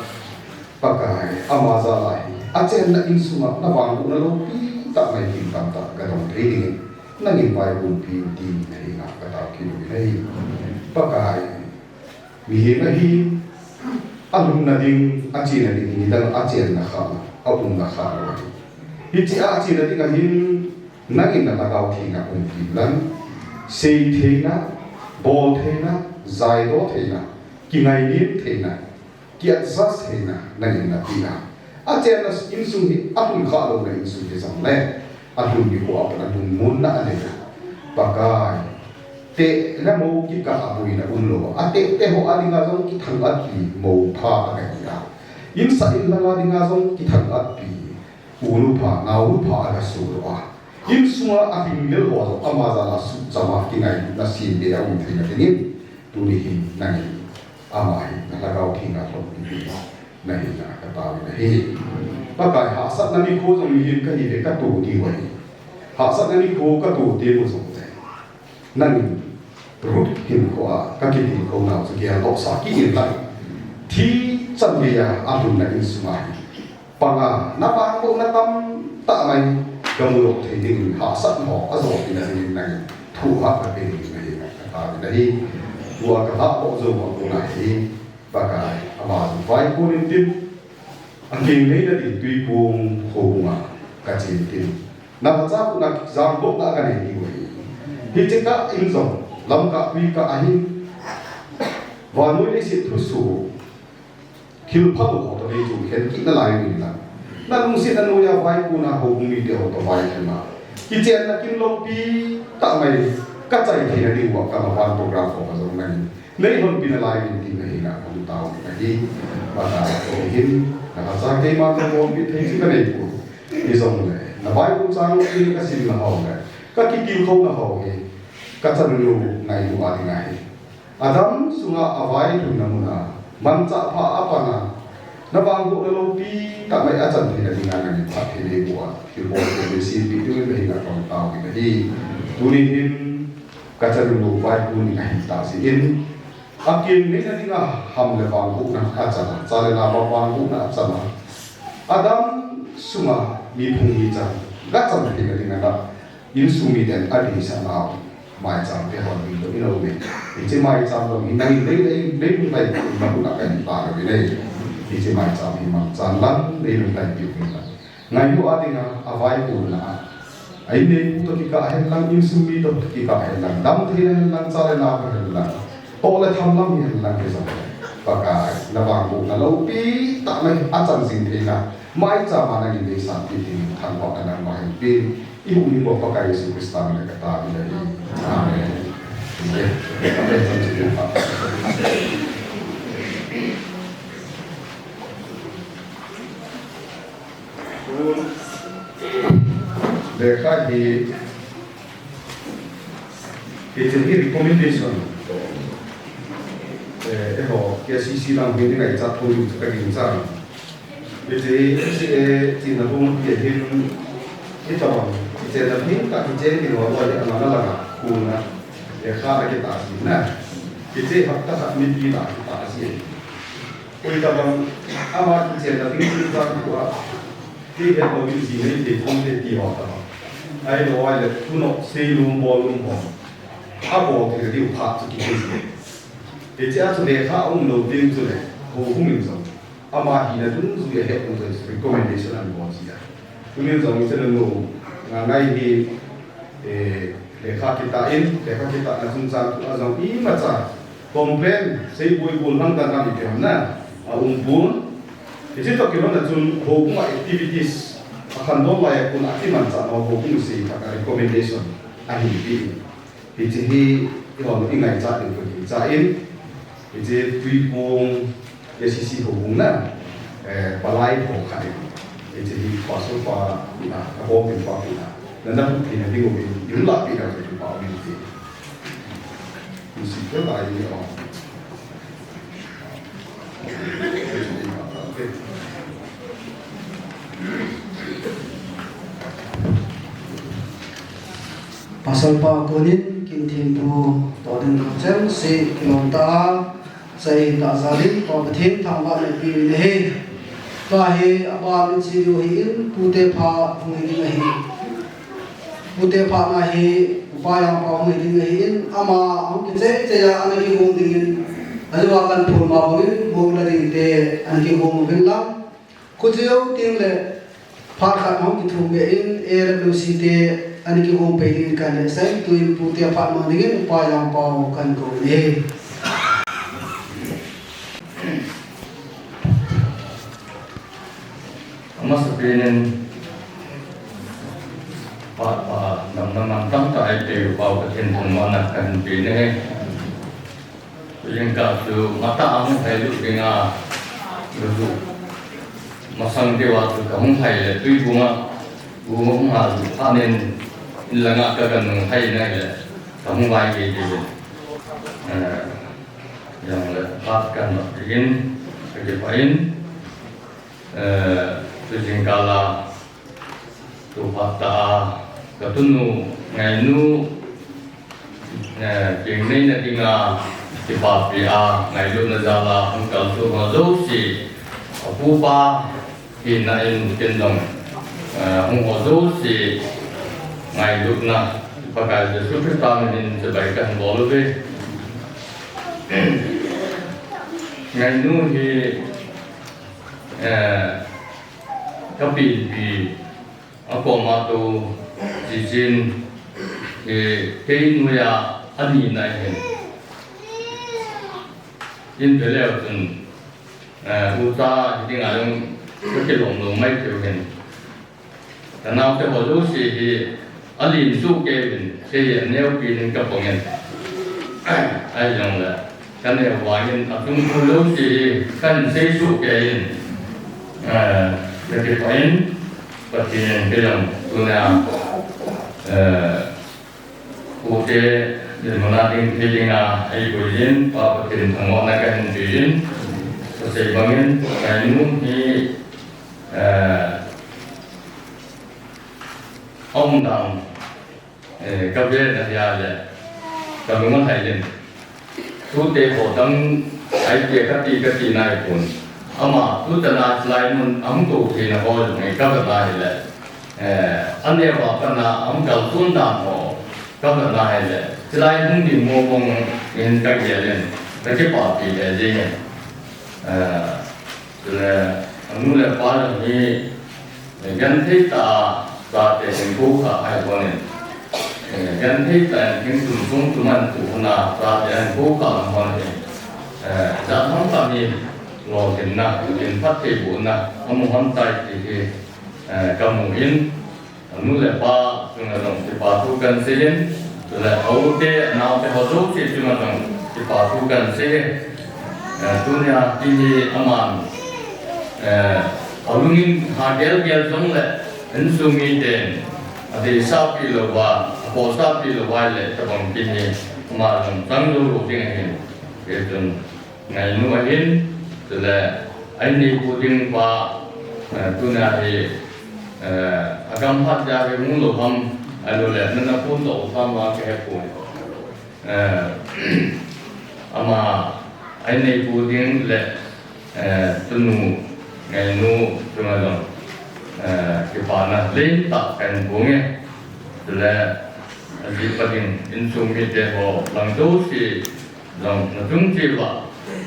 ปากกาอามาซาลายอาเจนนะอินสุมานะวางบุกนะเราปีตัดไว้กินตัดกระจกเทลิง nangin vai bun pi ti nei na ka ta ki lu nei pakai mi he na hi alum na ding a chi na ding ni dang a chen na kha a bun na kha ro hi chi a chi na ding a hin nangin na ka thi na um pi lan sei the na bo the na zai do the na ki ngai ni the na ki at zas the na nangin na pi na a chen na in sung hi a bun kha lo na in sung he sam le adun di ko apa adun mun na ale pakai te la mo ki ka apui na unlo ate te ho ali nga zong ki thang at ki mo pha ga ya in sa in la nga di nga zong ki thang at pi ulu pha nga u pha ga su ro a in sunga apin mel ho ama za la su chama ki ngai na sin be ya u thi na ni tu ni hi na ni ama hi na la ga ki nga lo ni na hi na ka ta ni hi pakai ha sat na ni ko zong yin ka hi de ka tu di wai ha sat na ni ko ka tu te mo zong te nan rut hin ko a ka ki hin ko na so kia to sa ki in lai thi chan be ya a dun na in suma panga na pa ko na tam ta mai ka mu lo the ding ha sat mo a zo ki na ni na thu ha ka be ni mai ka ta ni dai tua ka ta ko zo ko na hi pakai ama vai ko ni tin ang king nei na din tui pung ho ma ka chin tin na cha ku na zam bok na ka ni ni wai hi che ka in zong lam ka pi ka ahin wa noi le sit thu su khil pha lo to le chu khen ki na lai ni na na lung sit anu ya vai ku na ho mi de ho to vai khen ma ki chen na kin lo pi ta mai ka chai the na ni wa ka ma wan program ko ma zong na ni nei hon pi na lai ni ti na hi na ko ta na hi ba ta ko hin na ka sa ke ma ko pi thei si ka nei ku ni zong le na vai ku chang ni ka sin na ho le ka ki ki ko na ho he ka chan lu ngai lu a ngai adam sunga avai tu na muna man cha pha apa na bang ko lo pi ta mai a chan ni na ngai ngai pha the le bu a ki bo ko si pi tu me na ko ta ki hi tu ni hin ka chan lu vai ku ni ngai ta si in akin ni na dinga ham le bang ku na a chan cha le na ba bang ku na chan adam sunga mi phung ni chan ga chan ni na dinga na in sumi den adi sa na mai chang te hon mi lo ino me che mai chang lo mi nai le mu tai ma ku na ka ni pa ro le che mai chang mi ma chan lan le lu tai pi mi la ngai lu adi na avai ku na ai ne to ki ka hen lang in sumi to ki ka hen lang dam the hen lang cha le na ka hen lang to le tham lam hen lang ke sa pa ka na bang bu na lo pi ta mai a chan sin the na mai cha ma na ni le sa pi ti thang pa na ma hen pi ibu ni mo pa kai Yesus Kristus na kata ni amen amen dekha di it's a recommendation ho ke sisi lang ni ngai chat thu ka kin sa it's tin na bung ye hin ito che da pin ka che ni no lo ya na la ga ku na e kha ke ta si na ke che hak ta sa mi pi ta si ko ita bang ama che da pin ni ta ku a ti ya ko mi si ni te thong te ti ho ta ai lo ai le tu no se lu mo a bo ke ri u pha chi ki si e che a tu le kha ong lo tin tu le ho hu min so ama hi na dun zu ye he ong so recommendation an bo si ya Tunin zong isen no ngai hi lekha kita na sung sang tu azong I macha complain sei boi bol hang ta ni ke na bun isi to ke na chun ho ku activities akhan do lai ku na ti man cha no ho ku sei ka recommendation a hi pi isi hi ho no ngai cha ni ku cha in isi tui pong sisi ho na palai ho khai itu di pasal pa na kabong din pa na nanda pun na dingo bin yung lapi na sa pa bin ti musik la ni o pasal pa kunin kintin pu to den ko chen si kilomita sai ta zalin ko bathin thang ba le pi le he ka he aba min si yo hi in pu te pha hung hi hi pute pha na hi upaya pa hoi ding hin ama ang ki che ya an ki gong ding in alwa kan phur ma bawin mo la ding te an ki gong bin lam ko jeu ting le pha kha ma ki thu me in AWC te an ki gong pe ding kan le sai tu in pute pha ma ding in upaya pa kan ko le Masapinin Pak nam tak itu bau ketentuan mana kan bini yang kasu mata amu hai lu dengar lu masang dewa tu kamu hai le tu bunga lu panen langa kan hai nai le kamu bai gitu yang lepaskan begin kejepain sejengkala tu fakta ketunu ngainu jengni na tinga tipapia ngailu na jala angkal tu ngazosi apupa hinain kendong ngazosi ngailu na pakai sesuatu tamin sebaikan boleh ngainu hi kapil ako mato jijin kein muya ani na hen in beleu tun uta hiding along kelong lo mai teu hen tanau te hodo si hi alin su ke bin se neu pin ka pongen ai long la kan ne wa yin atung lo si kan se su ke jadi poin pertian bilang guna ude menating hilinga ibuin pak pertian tanggung nakan hibuin selesai bangun kainu hi om dang kabel nanti ada kamu Thailand tu te hodang ai te kati naik pun ama tu tanah selain amku kena kau ni kau kata ile, ane apa kena amkal tunda mo kau kata ile, selain mungkin ngomong yang kajian, mereka pasti aja, jadi amule pada ni ganti ta saat tempoh kah ayat ganti ta yang tumpung tuman tuhuna saat tempoh kah mana, jangan kami lo kena phát triển buồn na ông hôm tay thì cầm in nu le pa chung là đồng thì pa thu cần xây là ấu te nào thì họ giúp thì chung là đồng thì pa thu cần xây tu nhà thì aman ông in hà gel giống là ứng dụng in tiền thì sao bị lừa qua bỏ sao bị lừa qua lại cho bằng kinh nghiệm mà đồng tăng lưu đầu tiên này cái chung ngày nu mà in là anh đi phụ huynh và tu này agam phát ra cái môn lục âm rồi là nên là phun tổ tham vào cái phụ ama anh đi phụ huynh là tu nu ngày nu tu nào đó cái phần là lên tập cảnh của nghe là đi phát hiện in sung cái chế độ làm tốt thì làm nó chúng chỉ là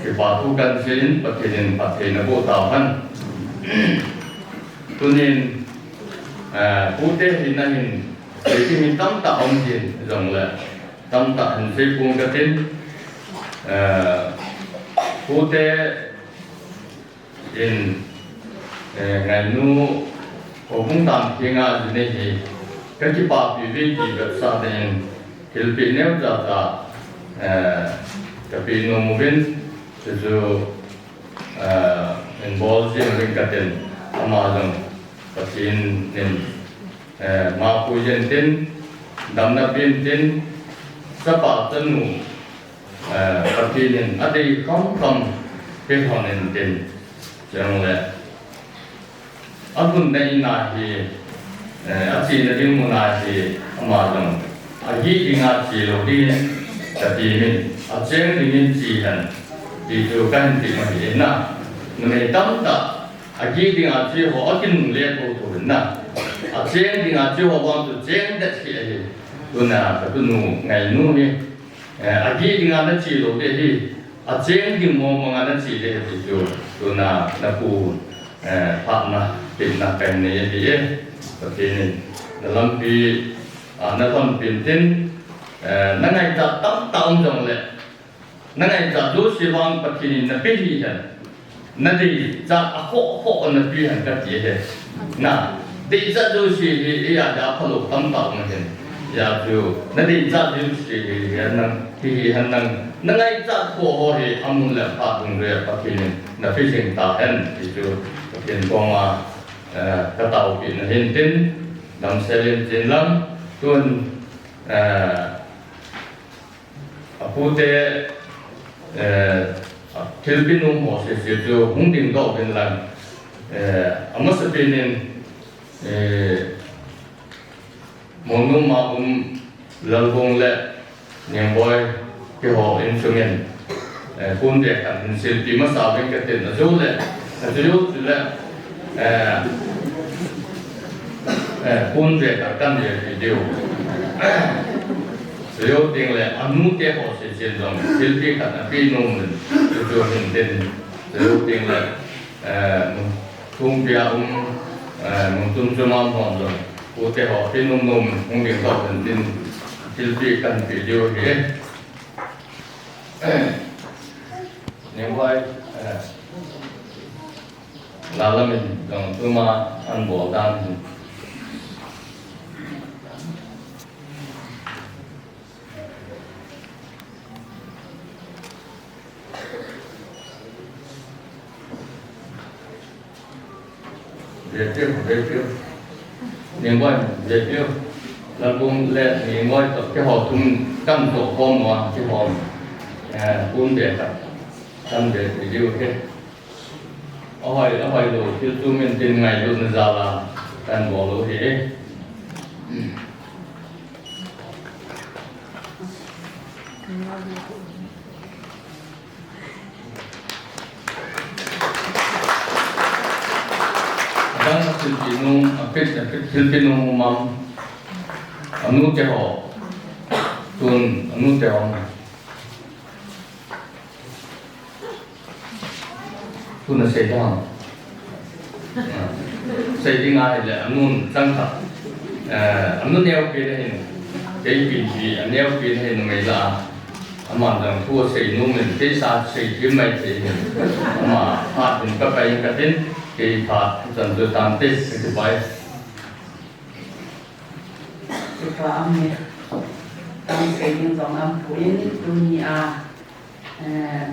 cái bà thu cần xin bậc thiền bậc thiền là bộ tạo thân, cho nên cụ thể thì là mình khi mình tâm tạo ông thiền rằng là tâm tạo hình xây cuồng cái tên cụ thể in ngày nu ở vùng tam thiên nga như này thì các cái bà bị vi kỷ vật sa đen thì bị nếu ra cái bị nô mô bên itu involved in ringkatin amadong pasin nin mapujen tin damna bin tin sapa tenu patinin adi kom kehonin tin jang le abun dai na hi achi na ding mu na hi amadong agi inga chi lo din tapimin acheng dingin chi han itu kan di mana? Mengenai tamu tak, agi dengan aji ho akin lihat tu na. chén thì ngà chưa hoàng tu chén đất thì tu na tu nu ngày nu hi agi thì ngà nó chỉ đồ đấy hi chén thì mò mà ngà nó chỉ đấy thì tu na pu phạm na pin na cái này thì cái này làm pi na thon pin tin na ngày ta tắm tắm trong lệ na ngày ta đối xử vang bát thì na pi hi na đi ta họ họ na pi hàng cái gì hết na đi ra đối xử thì ya đã phải lúc tắm tắm mà hết ya tu na đi ra đối xử thì na pi hàng na ngày ta họ thì amun lệ phátung lệ bát thì na pi sinh ta hết thì tu hiện quang mà cái tàu bị hiện tin làm xe lên trên lắm tuần phụ tế Philippines họ sẽ sử dụng hung tin gạo bên lần mà sẽ bên nên một người mà lần công lệ những boy cái họ instrument phun để thành Philippines mà sao bên cái tiền là dấu lệ phun về các căn nhà thì đều nếu tiền lệ anh muốn cái họ sẽ chiến rằng thiết kế các cái nông mình cho hình tiền nếu tiền lệ không bia mình tung cho nam hoàng rồi của cái họ cái nông không biết họ hình tiền thiết kế các cái điều gì nhưng vậy là mình còn tôi mà ăn bỏ tan về tiêu nhưng vậy về tiêu là cũng lệ nhưng vậy cái họ tung căn tổ con mà cái họ cũng để căn để tiêu hết hỏi rồi chứ tôi mình tin ngày luôn ra là cần bỏ lỗ thế đang Philippines mắm anu cái họ tuần anu cái họ tuần là xây ra xây đi ngay là anu tăng thật anu neo kia này cái vị trí neo kia này người là mà đang thua xây nung mình cái sao xây cái mấy thì mà phát mình các cái tin cái phát dần dần tăng tết cái bài cái phá âm này tăng xây những dòng âm phổ biến dunia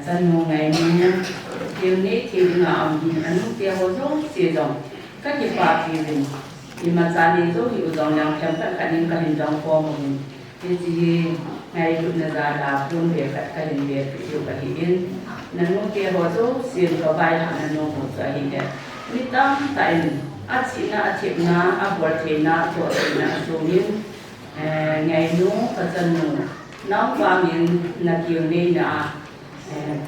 chân ngô ngày này điều này thì là âm gì anh lúc kia hồ dấu sử dụng các cái phá thì gì thì mà gia đình dấu hiệu dòng làm chấm các hình dòng form mình cái gì ngày lúc này ra là luôn về các hình về ví dụ các hình nên lúc kia hồ dấu sử dụng có bài hạn nên nó một cái hình đấy mi tam tại achina abortina thorina sumin ngày nu ka chân nu nong ba min na kiu ni na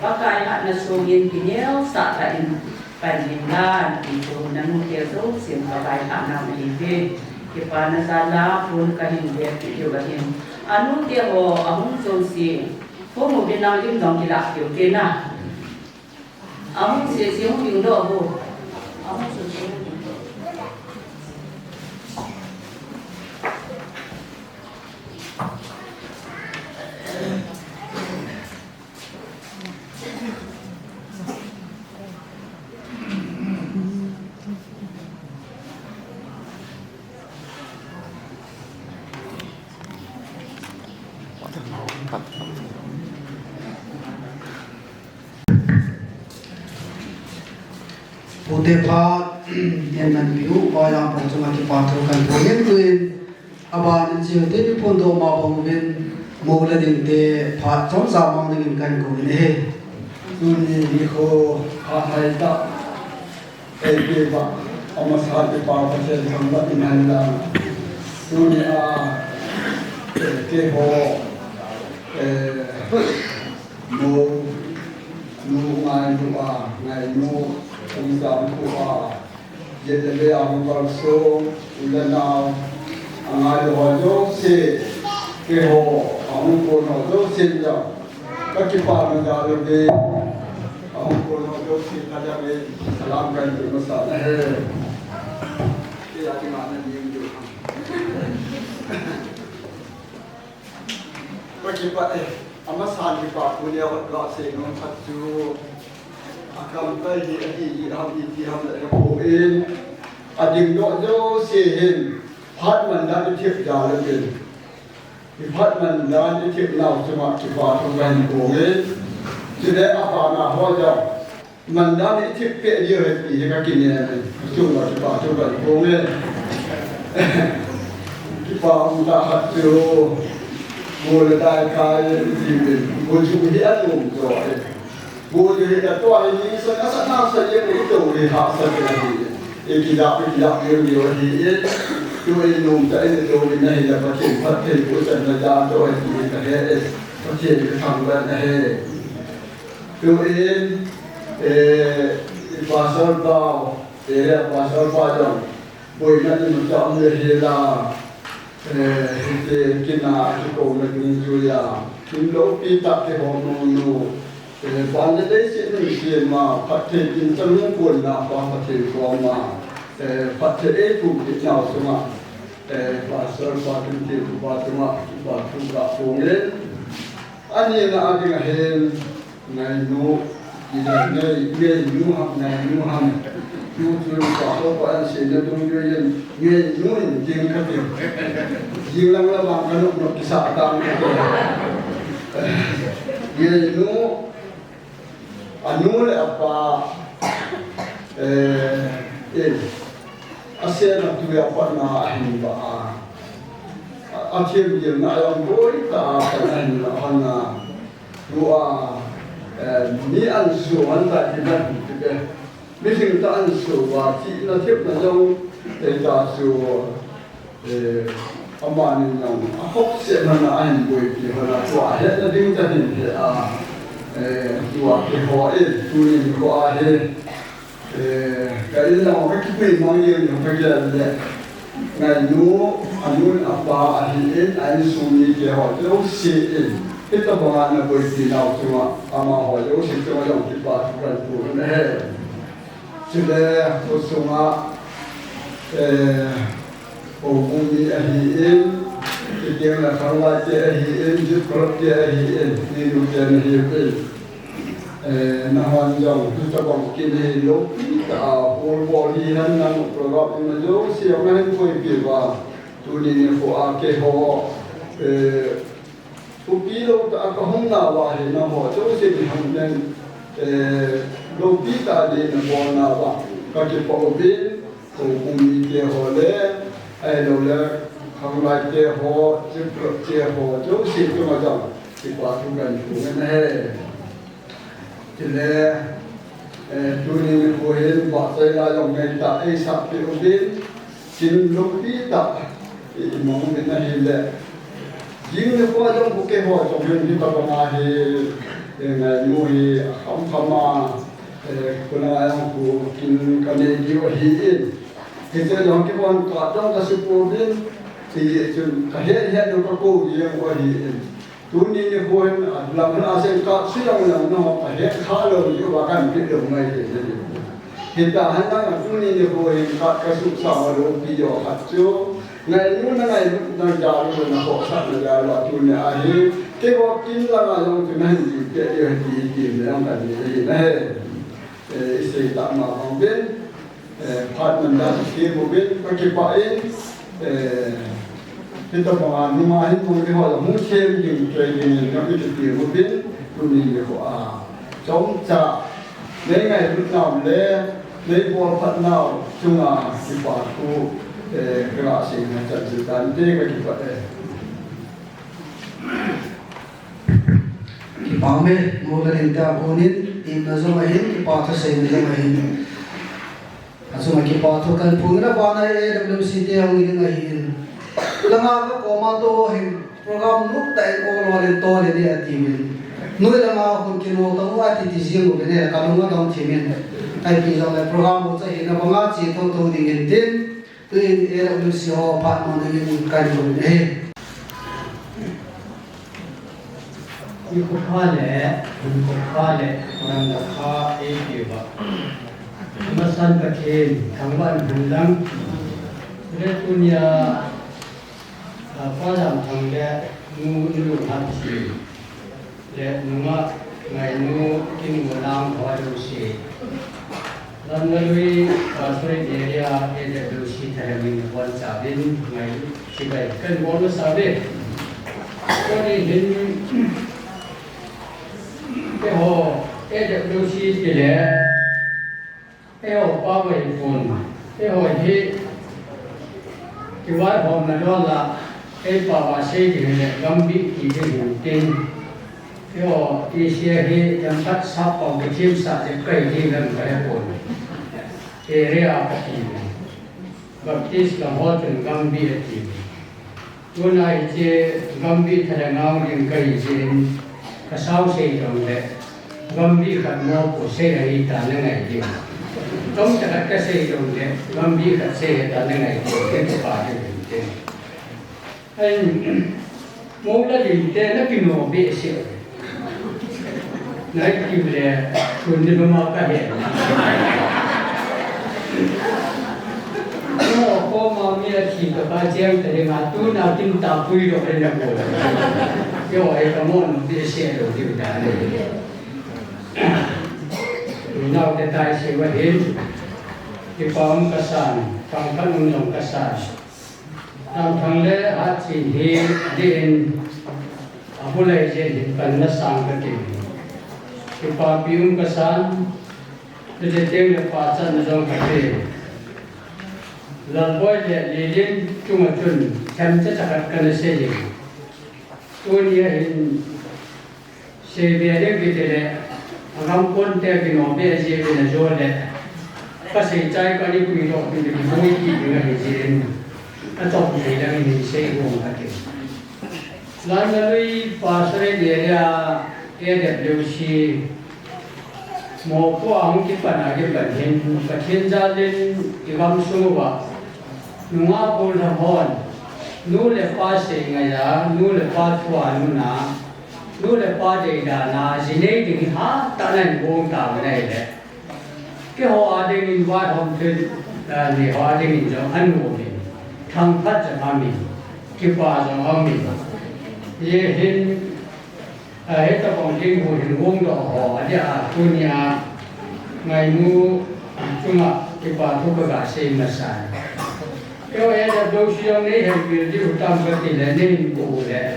pakai hat na sumin kinel sa ta in panina ti tu na nu ke so sim ka bai ha na ni ve ke pa na sa la pun ka hin ve ti yo ka hin anu ke ho ahung so si ho mo bin na lim dong ki la kiu ke na ahung se si ho yung do ho ahung so si Pute pha en nan piu ba ya pa chunga ki pa tho kan tho yen tuin aba nan chi te ni pon do ma bong bin mo la ding te pha chom sa ma ding kan ko ne he Ini ko ahai ta ke ba ama sa ke pa pa se thang ba in han la suni a ke ho mo nu ngai nu a ngai nu tung sam ku a giờ đây ông còn số lần nào anh ai họ cho xe cái hồ ông còn họ cho xin ra các cái bà mình ra được đi ông còn họ cho xin ra ra về làm cái gì mà sao này cái gì mà anh em nhiều các cái bà anh mà sang cái bà cô này họ gọi xe nó thật chú akan pergi ham lại bộ in ading do do se hin phát man da đi thiệp giả lên bên thì phát man da đi thiệp nào cho mà chỉ vào trong ngành bộ in cho nên apa na hoa giờ man da đi thiệp bẹ đi hết thì cái kinh này chung là chỉ vào trong ngành bộ in chỉ vào ta hạt tiêu mua được đại khai gì mình mua chung hết luôn rồi bố thì là tôi ấy nghĩ sao nó nào sẽ như cái đồ thì họ sẽ cái gì thì đạp nhiều thì tôi nung cái đồ này là phát triển của dân là ra rồi thì cái hệ phát triển cái thằng bên này tôi và sau đó và sau đó rồi bồi nó đi một chỗ người là cái nào cái đồ này như là cái lỗ pi tập cái hồ nô bạn đấy sẽ được tiền mà phát triển kinh doanh những nguồn nào và phát triển của mà phát triển cũng được nào xem mà và sau phát triển của bạn xem mà và chúng ta cùng lên anh ấy là anh ấy hiện ngày nô ngày nô ham chú cả số của anh sẽ là trong cái ngày nô riêng cái điều riêng là bạn cái nó cái xã tam ngày nô anu le apa asen tu ya apa na ahin ba akhir dia na yang boy ta kan hana dua ni an su an ta di na tu mi sing ta an su wa chi na thiep na jong ta su amani nyong a hok se na ahin boy ki hana wa he na ding ta din tua cái họ ấy tu ni họ ấy cái nào cái mình mang nhiều những cái gì ngày nú anh nuôi apa anh suni cái họ đâu xí cái tập đoàn là bởi vì nào chứ mà họ đâu xí cho những cái bà cái phụ này cho nên tôi sống ông đi anh cái tiếng là khang lại cái anh giúp đỡ cái anh đi du cái anh na hoàn dòng chúng ta còn kinh hệ lúc ta ôn bỏ đi hắn năng program mà dấu siêu ngay phơi bìa vào tu đi phụ cái họ phụ kỹ lâu ta có không nào vào thì nó họ dấu siêu thì không nên lâu kỹ ta đi nó bỏ nào vào các cái bộ bên cùng đi cái họ lẽ ai đâu lẽ không lại cái họ giúp cái họ dấu siêu cho mà dòng thì qua tu gần phụ cái này cho nên tôi nên cố gắng bảo vệ lại dòng người ta ấy sắp bị ổn định chính lúc đi tập thì mong mình là hiện đại riêng nếu qua trong một cái hội trong những cái tập mà thì ngày nuôi không mà con ai cũng có kinh cái này nhiều hiện thì cho những cái con cả trong cái sự cố gắng thì cái hết nó có cố gì qua hiện tu ni ni boy làm nó sẽ có suy lòng là nó phải hết khá lâu như bà can biết được này thì hiện tại hắn đang là tu ni ni boy cái sự sao rồi bây giờ hạt châu ngàyนู้นngày đang già rồi nó họ sắp là già là tu ni ai cái bộ kinh là trong cái này thì cái điều gì để làm cái gì này sẽ tạm mà không biết phát mình đã kia một biết cái bài thì tôi bảo nhưng mà anh tôi họ là muốn xem những cái nó cái chuyện một biết tôi nhìn họ chống trả lấy ngày lúc nào lấy bộ phận nào chung là cái bảo thu cái là sự là trận sự tán thế cái kiểu vậy cái bảo mẹ mua cái điện thoại của nín tìm là do mà hết cái bảo thằng xây là do mà hết à so cái bảo thằng cần phụ nó bảo này WCT không như ngày hiện langa ko commando hin program lúc tại ko lo lên to le dia ti min nuôi là mà con kia nó tao ai thì riêng của cái này cả đúng không thì mình ai thì giờ là program một cái hiện là bằng ngã chỉ thâu thâu đi hiện tiền từ era được siêu phát mà nó những cái gì này như cuộc hoa lệ orang nak kha ini ba masan pakin thangwan handang re dunia apa jam thangge nu hat si le nunga ngai nu kin mulang thwa lu si lam lui sore area e de lu si thamin wan sa bin ngai si bai kan bon sa be ko ni hin cái hồ cái được lưu chi thì lẽ cái hồ qua về phun cái hồ thì cái vải hôm là đó là cái bà xây thì là găm bị thì cái hình tin cái hồ đi xe thì chẳng bắt sắp bằng cái chim sạt cái cây thì gần cái phun area cái gì baptist là họ từng găm bị thì lúc này thì găm bị thay ngao những cây gì cái sau xây trong đấy gom bi khát mò của xây ra đi ta nên ngày gì trong tất cả xây trong đấy gom bi khát xây ta nên ngày gì cái phải cái gì anh mỗi lần đi thế nó kêu nó bị sẹo nói kêu là tuần đi mà cái gì nó có mà mình chỉ có ba chiang thì mà tu nào tin ta vui được hay là buồn do ấy có món bị sẹo rồi điều đó này nào để tai sẽ vào hiện thì phong kasan phong kan unong kasan nam thang le hat chin hi din apulai je din kan na sang ka ti thì pa pium kasan để teng le pa chan na jong ka ti lan boy le le din chung a chun cham cha chakat kan se ji tu ni hin se be de bi te le ngam kon te ki no be je be na jo le ka sei chai ka ni kui ro ki ni moi ki ni ga ni je a chok ni la ni se go ka ke lan na lui pa sre de ya e de lu shi mo ko ang ki pa na ge ban hen ka thiên ja len ki gam su wa nu nga ko la hon nu le pa se nga ya nu le pa thwa nu na nu le pa de da na jinei ding ha ta nan bong ta này le cái hoa ding in wa hom tin ni hoa ding in jong an mo ni thang phat cha ma mi ki pa jong ha mi ye hin hết ta bong ding ho hin bong do ho ya dunia ngai mu chunga ki pa thu ka ga se ma sa cái ấy là đôi khi ông ấy hay việc đi tam cái thì là nên cụ là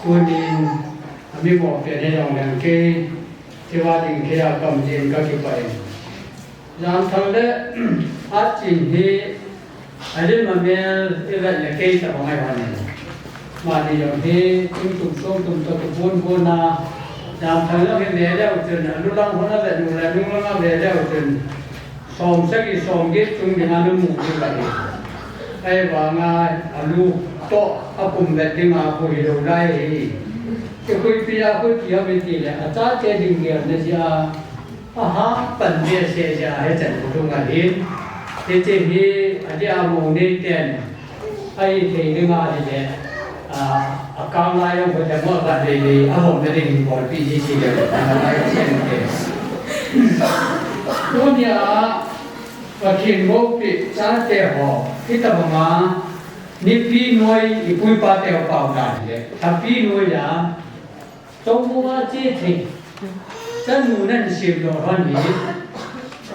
tôi nên mình bỏ tiền để làm đằng kia thì qua đình kia cầm tiền các cái vậy làm thằng đấy phát triển thì ở đây mà mình cái vậy là cây tập ngày hoàn này mà thì giống thế tung tung buôn na làm thằng đó cái về đeo chân lúc đó nó lại dùng là lúc đó về đeo chân sòng sắc cái sòng cái chung thì nó mù như vậy ai bảo ngay alu to apum về đi mà bùi đầu đây cái khối pia khối kia bên kia là cha chơi đình kia là gì ha bận việc xe ra hết trận của chúng ta hết thế thì anh em muốn đi tiền ai thì đi mà thì để account lại ông phải mua cái gì ông phải đi bỏ đi gì để lại tiền tiền tôi nhớ và khi ngô bị cha tê họ khi ta mà nipi nuôi ipui pa tê bảo đàn đấy tapi nuôi là trong mua chi thì chân nuôi nên xịn đồ hơn gì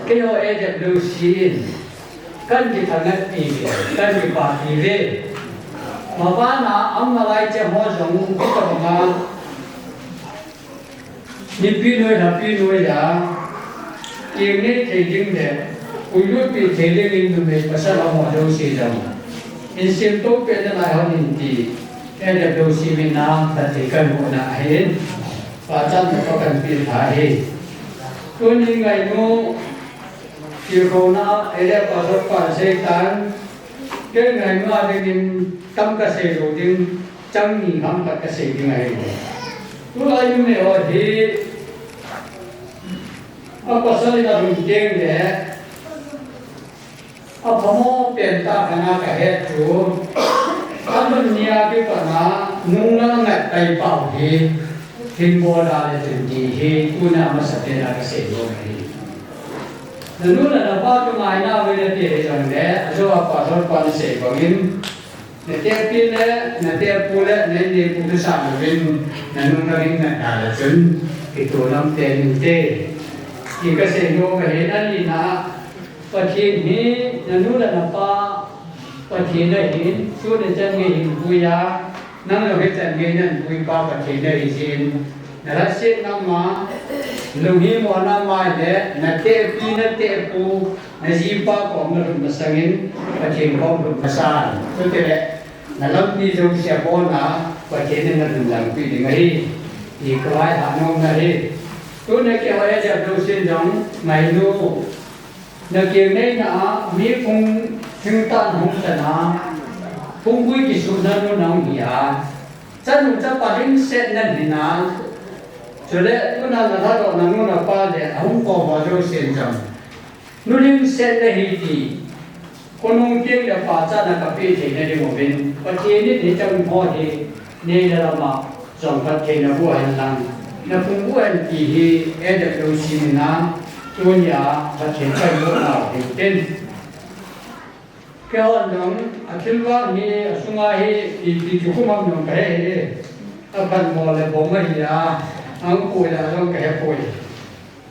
cái họ ấy được lưu xin cần gì thằng ấy thì cần gì bà thì về mà ba na ông mà lại chơi hoa giống khi ta mà nipi nuôi tapi nuôi là tiền này thì dừng đấy ulu pi thele ning du me pasal amo do si jam in sim to pe na lai han in ti e de do si me na ta te kan ho na hen pa chan to kan pi tha he to ni ngai no ki ro na e de pa so pa se tan ke ngai ma de nin tam ka se ro din chang ni ham ka se ding ai tu lai nu ne o hi a pasal na rum teng de a phamo pen ta kana ka he chu aman nia ki kana nung na ngat tai pau hi hin bo da le tin ji hi tu na ma sa te na ka se lo hi nu na na ba tu mai na we le te jang de a jo a pa so pa se ko ngin ne te pin le ne te pu le ne ni pu tu sa le vin na nu na ring na da le chun ki tu lam te ni te ki ka se yo ka he na ni na pa thi ni na nu na na pa pa thi na hin chu ne chan nge hin pu ya nang lo he chan nge nan pu pa pa thi na hi sin na ra se na ma lu hi mo na ma de na te pi na te pu na ji pa ko ma ru ma sangin pa thi ko ru ma sa tu te le na lam pi jo sia bo na pa thi na ru lang pi de ngai i ko ai ha no na ri tu ne ke wa ja do sin jong mai nu na ke nei na mi phung thing tan hong ta na phung bui ki su na no nang hi a chan nu cha pa ring set na ni na cho lẽ tu na na tha na nu na pa le hong ko ba jo sin jong nu ring set na hi ti con ông kia là phá cha là cà phê thì này đi một bên và kia ní thì trong họ thì này là mà dòng phát thì là vua hành lang là cũng vua hành thì em được đầu xin na tôi nhà phát triển phải vua nào thì tên cái họ nói à thiên vang thì sung ai thì chụp không mang nhung cái gì à phần mò là bố mấy à ăn cùi là trong cái cùi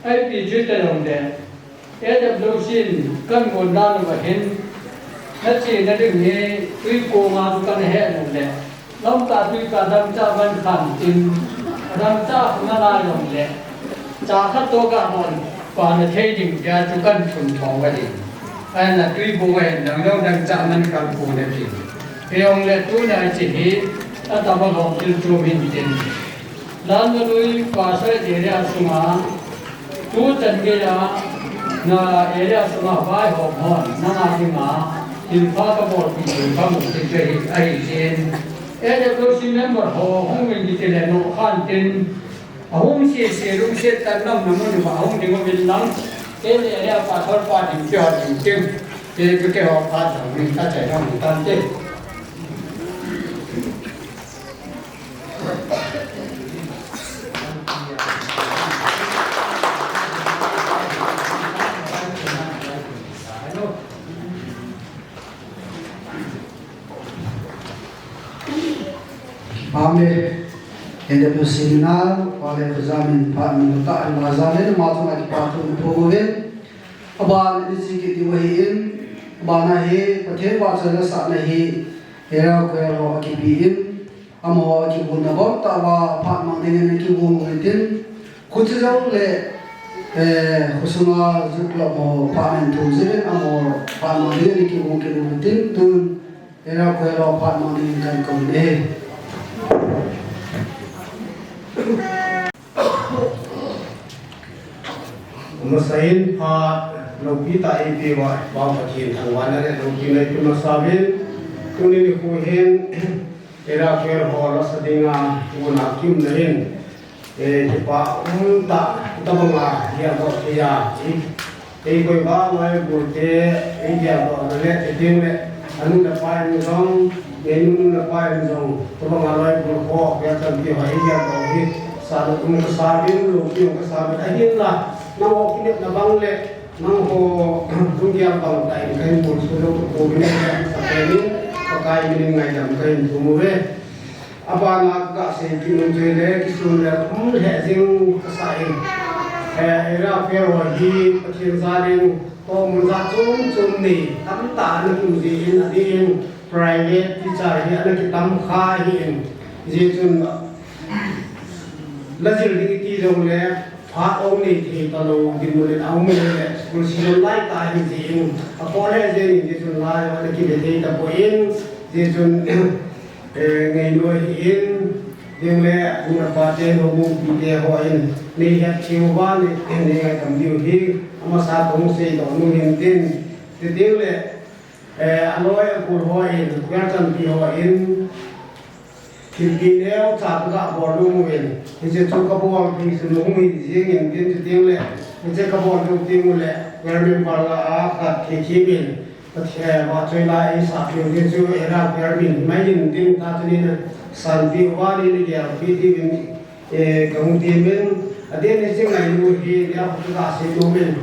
ai bị chết là đồng đen em được đầu xin cân nguồn đan và hiện nó chỉ là đừng nghe tuy cô mà chúng ta hệ một lệ lắm ta tuy cả đam cha văn khẩn tin đam cha không là lòng lệ cha khát to cả hồn và là thế đình ra chúng cần thuần thọ cái gì anh là tuy cô về đằng đâu đam cha văn khẩn cô là gì thì ông lệ tu này chỉ ta tập vào học từ chỗ mình đến lan nó nuôi và sẽ để ra xuống á tu chân cái là na area suma vai ho hon na ma ti ma tin pha ka bor ti ka mu ti che ai jen area ko si member ho hong min ti le no khan tin ahum se rum se tan nam na mu ma ahum ding bin nam ke le area pa thor pa ti che ti ke ke ho pa thang ni ta che hong tan te Amen. NW seminar oleh Zamin Pak Minuta Al-Mazalin Matung Adi Patu Upogoven Aban Riziki Diwahiin Abana He Pathe Wachana Sana He Hera Kwero Akibiin Amo Akibun Nabot Tawa Pak Mangdingen Akibun Mulitin Kutizau Le Khusuma Zukla Mo Pak Mentuzilin Amo Pak Mangdingen Akibun Mulitin Tun Hera Kwero Pak Mangdingen Kan Kumde Masain ha logi ta ipi wa pathin thangwan ne logi nei tu masabin tuni ni ko hen era ker ho la sadinga una kim nerin pa ta banga ya bo ya koi ba mai burte ya bo le tin le anu na pa ni song menu na pa ni song to banga lai bur ho ya tan ki ha ya bo hi sa lo kum sabin logi ka sabin ahin la nang ho kinip na bang le nang ho tungiang bang tai kai bur su lo ko bine sa keni pakai min ngai jam kai tu mu ve apa na ka se ki mun je le ki sun le he jing ka sai era pe ho hi pathin zalin to mun za chum ni tam ta ni ku ji in adin private teacher hi ana ki tam kha hi in ji chun la jil ni ki jong le phá ông này thì tao đâu tìm một đến ông mình này cũng chỉ là lại tại vì gì à có lẽ gì thì chúng lại hoặc là cái gì tập bồi thì chúng ngày nuôi yên nhưng lẽ chúng là phát triển hồ mục bị đè hỏi này hết chiều qua này ngày tầm điều hi mà sao cũng sẽ đón nuôi hiện tin thì tiếng lẽ อร่อยกูหอยแก้จันที่หอย เ thì kỳ leo chặt cả bỏ luôn mình thì sẽ cho các bộ thì sự nông mình riêng những tiền tiếng lệ thì sẽ các bộ được tiếng lệ người mình bảo là cả thì mình có thể mà chơi lại sạp nhiều tiền chưa era người mình mấy những tiền ta cho nên sản phẩm qua đi là giờ khi thì mình công ty mình ở đây thì sẽ ngày mua thì để học cả sẽ mua mình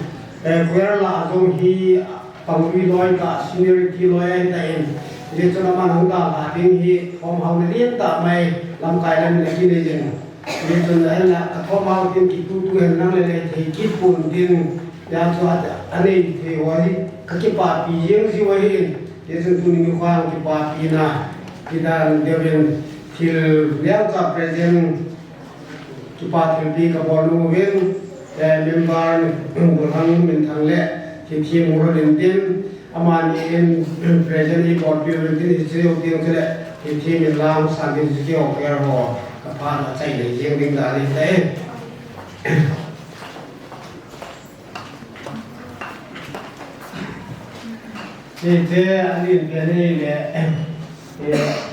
quay là dùng thì bằng vi loi cả seniority loi anh ta jadi cuma mana lah tinggi formal ni tak mai lam kailan lagi ni je. Jadi cuma lah formal tinggi tu hendak le tinggi pun ting yang tu ada ane di wali kekipa yang si wali jadi tu ni kuang kekipa pina kita dewen til yang tak present kekipa til kapolu wen member burhan bintang le tim murid tim aman in present in board building is still being to the team in lam sang in skill care ho kapan chai le jeng ding da ni te te ani be ne le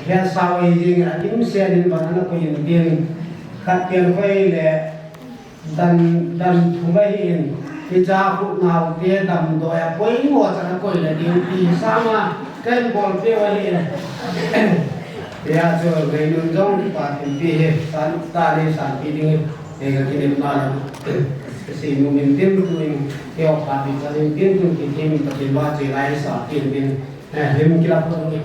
ya sa wei jing a tim se din ban na ko yin din khat ken khoi le dan thumai in thì cha phụ nào kia đầm đòi quấy mùa cho nó quấy là điều gì sao mà cái còn kia vậy này thì giờ về nông dân và thì vì sản ta đi sản vì đi thì cái điểm là cái gì mình tiên mình theo phát triển cho nên tiên thì mình có thể vào chỉ lại sản tiền tiền mình kia là không đi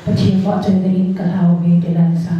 Pachim vợ chơi đến cả hào về để làm sao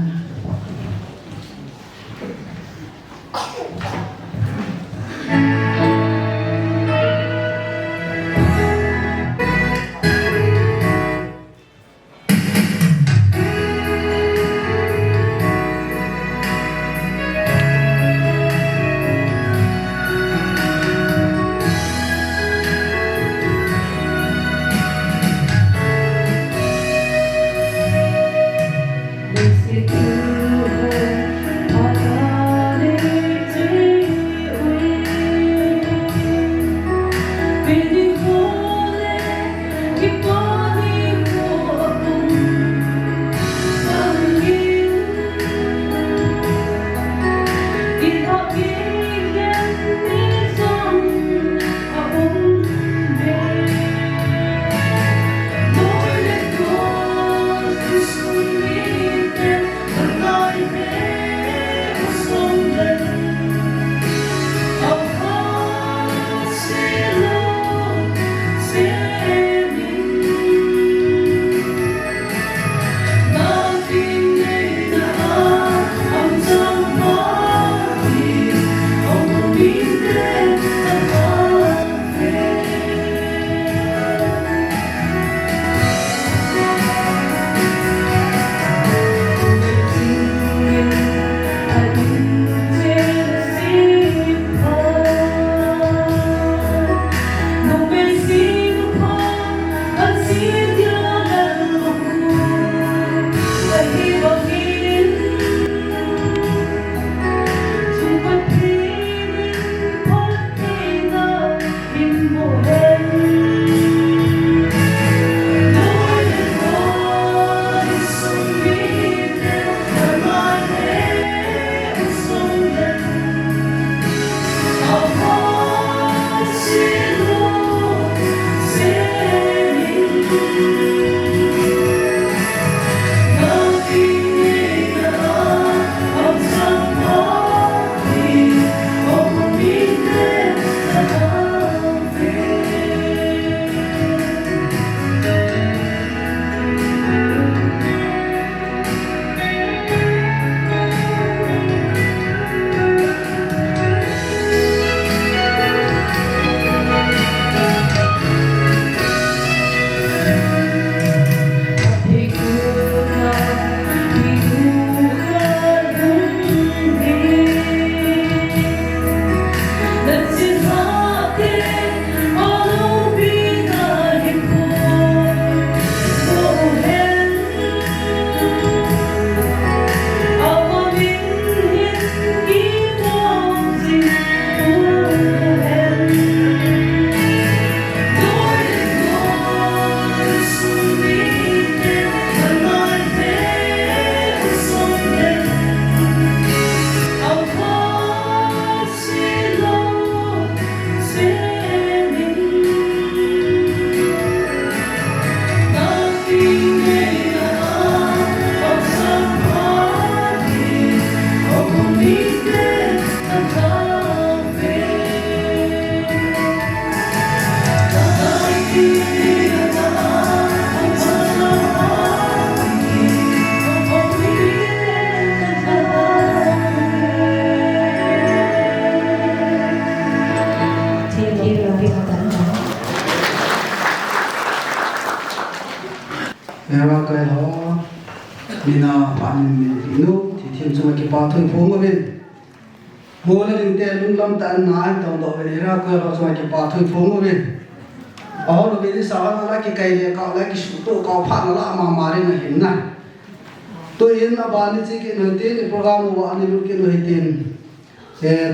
pa thoi phong bên mua là đình tiền lung lâm tại nái tổng độ về ra quê vào rồi cái pa thoi phong bên ở đó bên sao nó lại cái cây này cạo lại cái số tổ cạo phạt nó là mà đến là hiện nay tôi yên là bạn ấy chỉ cái nổi tiếng cái program của anh ấy lúc cái nổi tiếng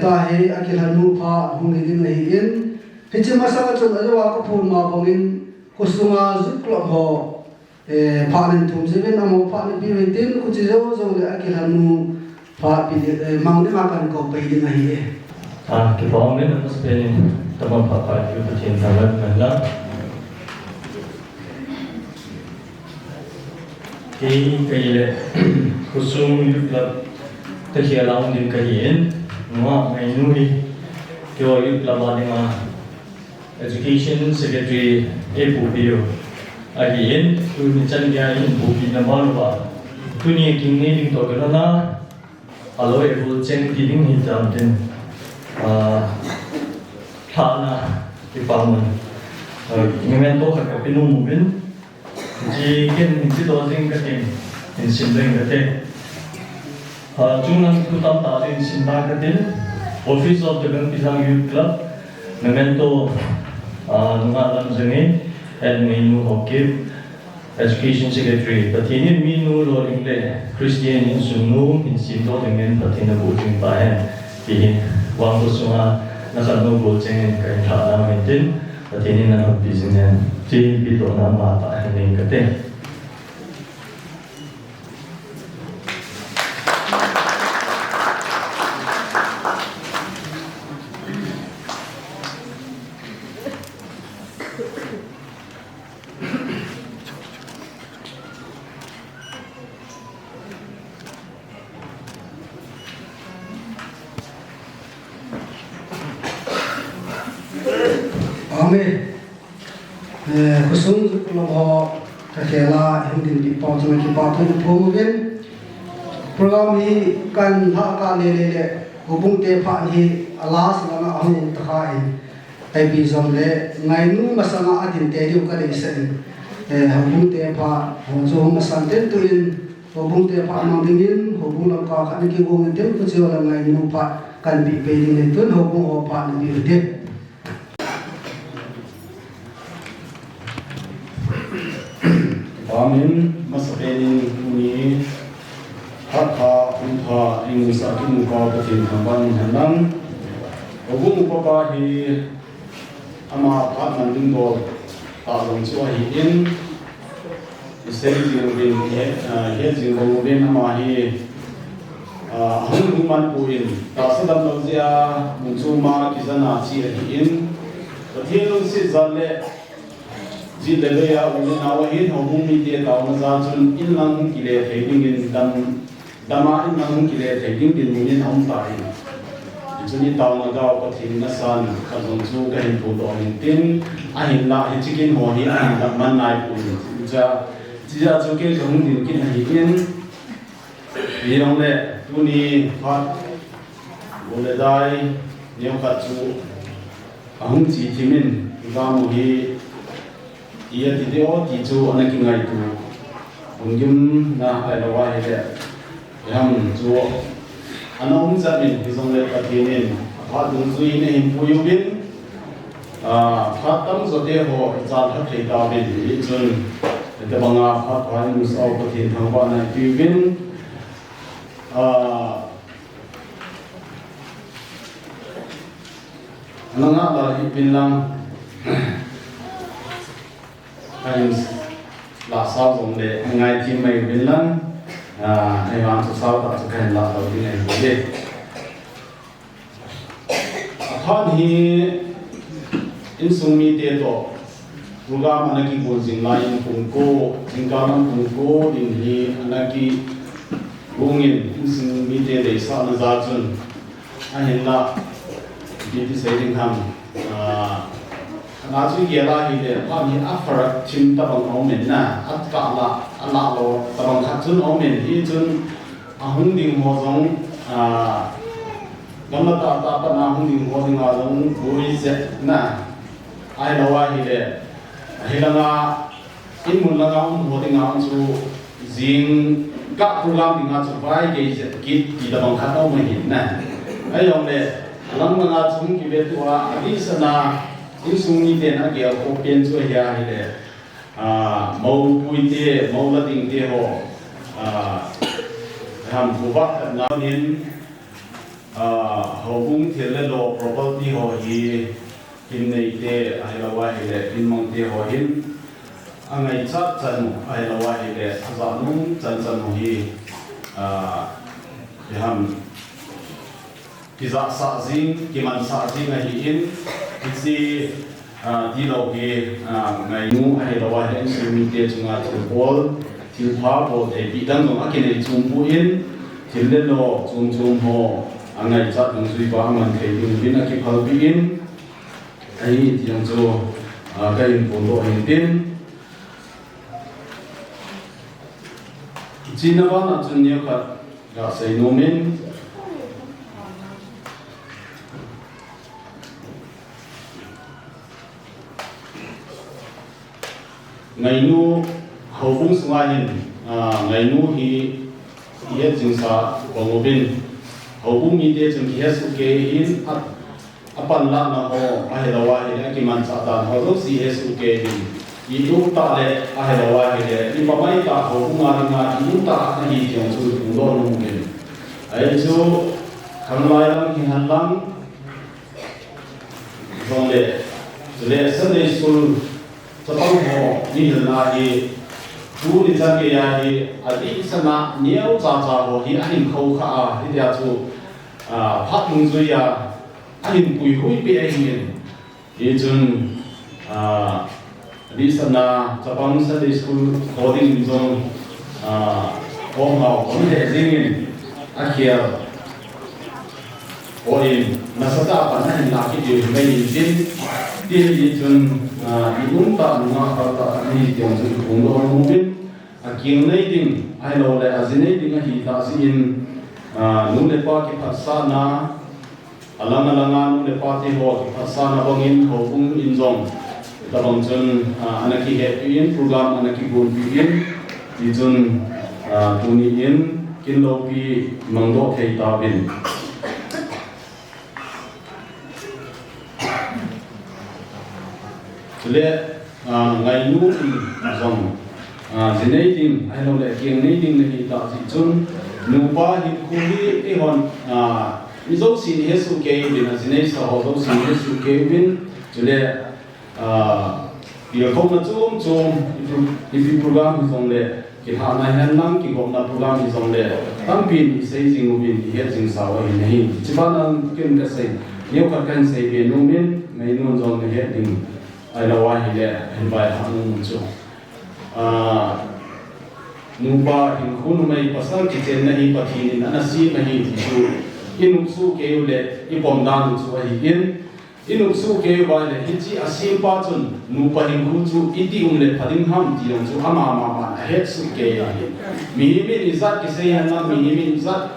ta hay akil hanu pha hung ni din nei in hichi masala chon awa ko phun ma bongin kusuma zuklo ho pha nen thum jeven amo pha ni bi tin ku chi zo zo le akil hanu pha bi mang de ma kan ko pe din nei cái bóng đấy nó sẽ bên tâm âm phật phải chịu thực hiện thảo luận mình đó cái này kusum là thực hiện lòng điểm cái hiện nó ngày nuôi kêu là bao nhiêu mà education secretary phụ biểu ai hiện tôi mình chân cái phụ biểu là bao nhiêu tôi nghe kinh nghiệm những tổ cái đó alo phụ chân cái những hình dạng trên thà na cái phòng mình mình tôi phải cái nông mình chỉ cái mình chỉ đồ riêng cái tiền mình xin riêng cái tiền chúng năng tu tâm tạo nên xin ba cái tiền office of the Pisang Youth Club memento nunga lam zengi and menu hokip education secretary patini minu lo ingle Christian in sunu in sindo dengan patina bujing bahan di wang kusuma nakano bujing kain thana maintain patini na business ti bito na mata haning kate kusum lo ho thela hindin bi pa chama ki pa thoi phong gen program hi kan tha ka le hubung te pha hi alas langa ahu ta khai ai bi zom le ngai nu masanga adin te ri ka le sen hubung te pha ho zo masan ten tu in hubung te pha mang dingin hubung lam ka kan ki gong te ku che la ngai nu pha kan bi pe ding le tun hubung ho pha ni bi de Amin masapenin kuni hakha untha English akin ko katin hamban hanang obung ko ba hi ama phat man ding do ta long chu hi in iseri jing bin he jing bo bin ama hi hung man pu in ta sadam lo zia mun chu ma kizana chi hi in pathian si zalle ji le ya uni na wa hin ho mum mi te ta ma za chun in lang ki le thading in dama in lang ki le thading din mun hom ta in chuni ta ma ga ko thin na san ka zong chu ka hin pu do hin tin a hin la hi chikin ho hi a hin la man nai pu ja ji ja chu ke jong din kin hi in bi rong le tu ni phat bo le dai nyam ka chu ahung chi thimin ga mu hi ia ti o ti chu ana ki ngai tu ongim na ai lo wa he le yam chu ana za min ki zong le ka ti nin pha dung zui ne him pu yu bin pha tam zo te ho cha tha thei ta bin hi chun te banga pha pha ni sau ko tin thang ba na ti bin ana nga la hi bin lang anh là sao dùng để ngày thì mình bên lân anh làm cho sao tạo cho cái là đầu tiên này vấn đề thoát hi in sung mi te to program anh ki bol jing lai in pung ko jing ka nam pung ko din hi anh ki bungin in sung mi te de sa na za chun anh la đi đi xây dựng ham na chu ye la hi le pa ni afar chim ta bang ong men na at ka la ala lo ta bang khat chun ong men hi chun a hung ding ho zong gam la ta pa na hung ding ho ding a zong bui se na ai lo wa hi le hi la nga in mun la nga ho ding a chu riêng các program thì ngã chụp vai cái kit thì đã bằng khát đâu mà hiện nè ấy ông này lăng mà ngã chung cái việc của đi sana in sung ni tiền anh kia có tiền cho nhà hay đấy màu bùi tê màu là tình tê hồ làm phù hợp nào nên hậu cung thì là lo property hồ hi in này tê hay là vay đấy in mong tê hồ hin anh ấy chắc chắn hay là vay đấy giá nung chắn chắn hồ hi làm cái giá sa zing cái man sa zing này in cái đi đâu cái ngày nu hay là vay đấy sinh tê chúng ta chụp ball thì phá ball để bị đâm vào cái này chụp ball in thì lên lo chụp hồ anh ấy chắc cũng suy vào mình thấy những cái này cái phao pin ấy thì ông cho cái phổ độ hiện tiền chỉ là bạn chọn nhiều cái là xây nomen ngày nu hậu cung xung quanh ngày nu thì hiện chính xác của một bên hậu cung như thế chúng ta sẽ kể in apan la na ho ahelawa he ki man sa ta ho ro si he su ke ni i lu ta le ahelawa he ni pa mai ta ho nga i lu ta na hi tiong su ku do nu ke ai chu kham lai lang ki han lang dong le Sunday school cho tao ho ni na hi tu ni cha ke ya hi adi sana niau cha cha ho hi anin khâu kha a hi ya chu phát mong duy anh bùi hối bị anh nhìn thì chừng đi sân na cho bằng Sunday school coding zone hôm nào cũng để riêng nhìn kia coding mà sao ta bản thân là cái điều này nhìn tin đi chừng đi đúng tạm mà ta đi tiếng chừng cũng đâu không biết kiêng này tiếng ai lâu lại gì này tiếng thì ta xin nung lepa ki phasana alanga nung lepa ti ho ki phasana bangin ho bung injong tabang chun anaki happy in program anaki gon pi in ti chun tuni in kin lo pi mangdo khei ta bin chule ngai nu zong zinai ding ai lo le kieng nei ding ni ta chi chun nupa hi khuli e hon mizo sin hesu ke bin asinei sa ho sin hesu ke bin chule khom na chum if program zong le ki ha na han nam ki khom na program zong le tam bin sei jing bin hi jing sa wa hi nei chiban kin ka sei neu ka kan sei be no min mai no zong ne he ding ai la wa hi le hin bai ha nu chu nupa in khunu mai pasal ki chen na hi pathin na si ma hi chu inuk su ke le ipom dan chu a hi inuk su ke wa le hi chi asim pa chun nupa in khu chu iti le phading ham ti long chu ama ma het su ke ya hi mi izat ki sei han na mi izat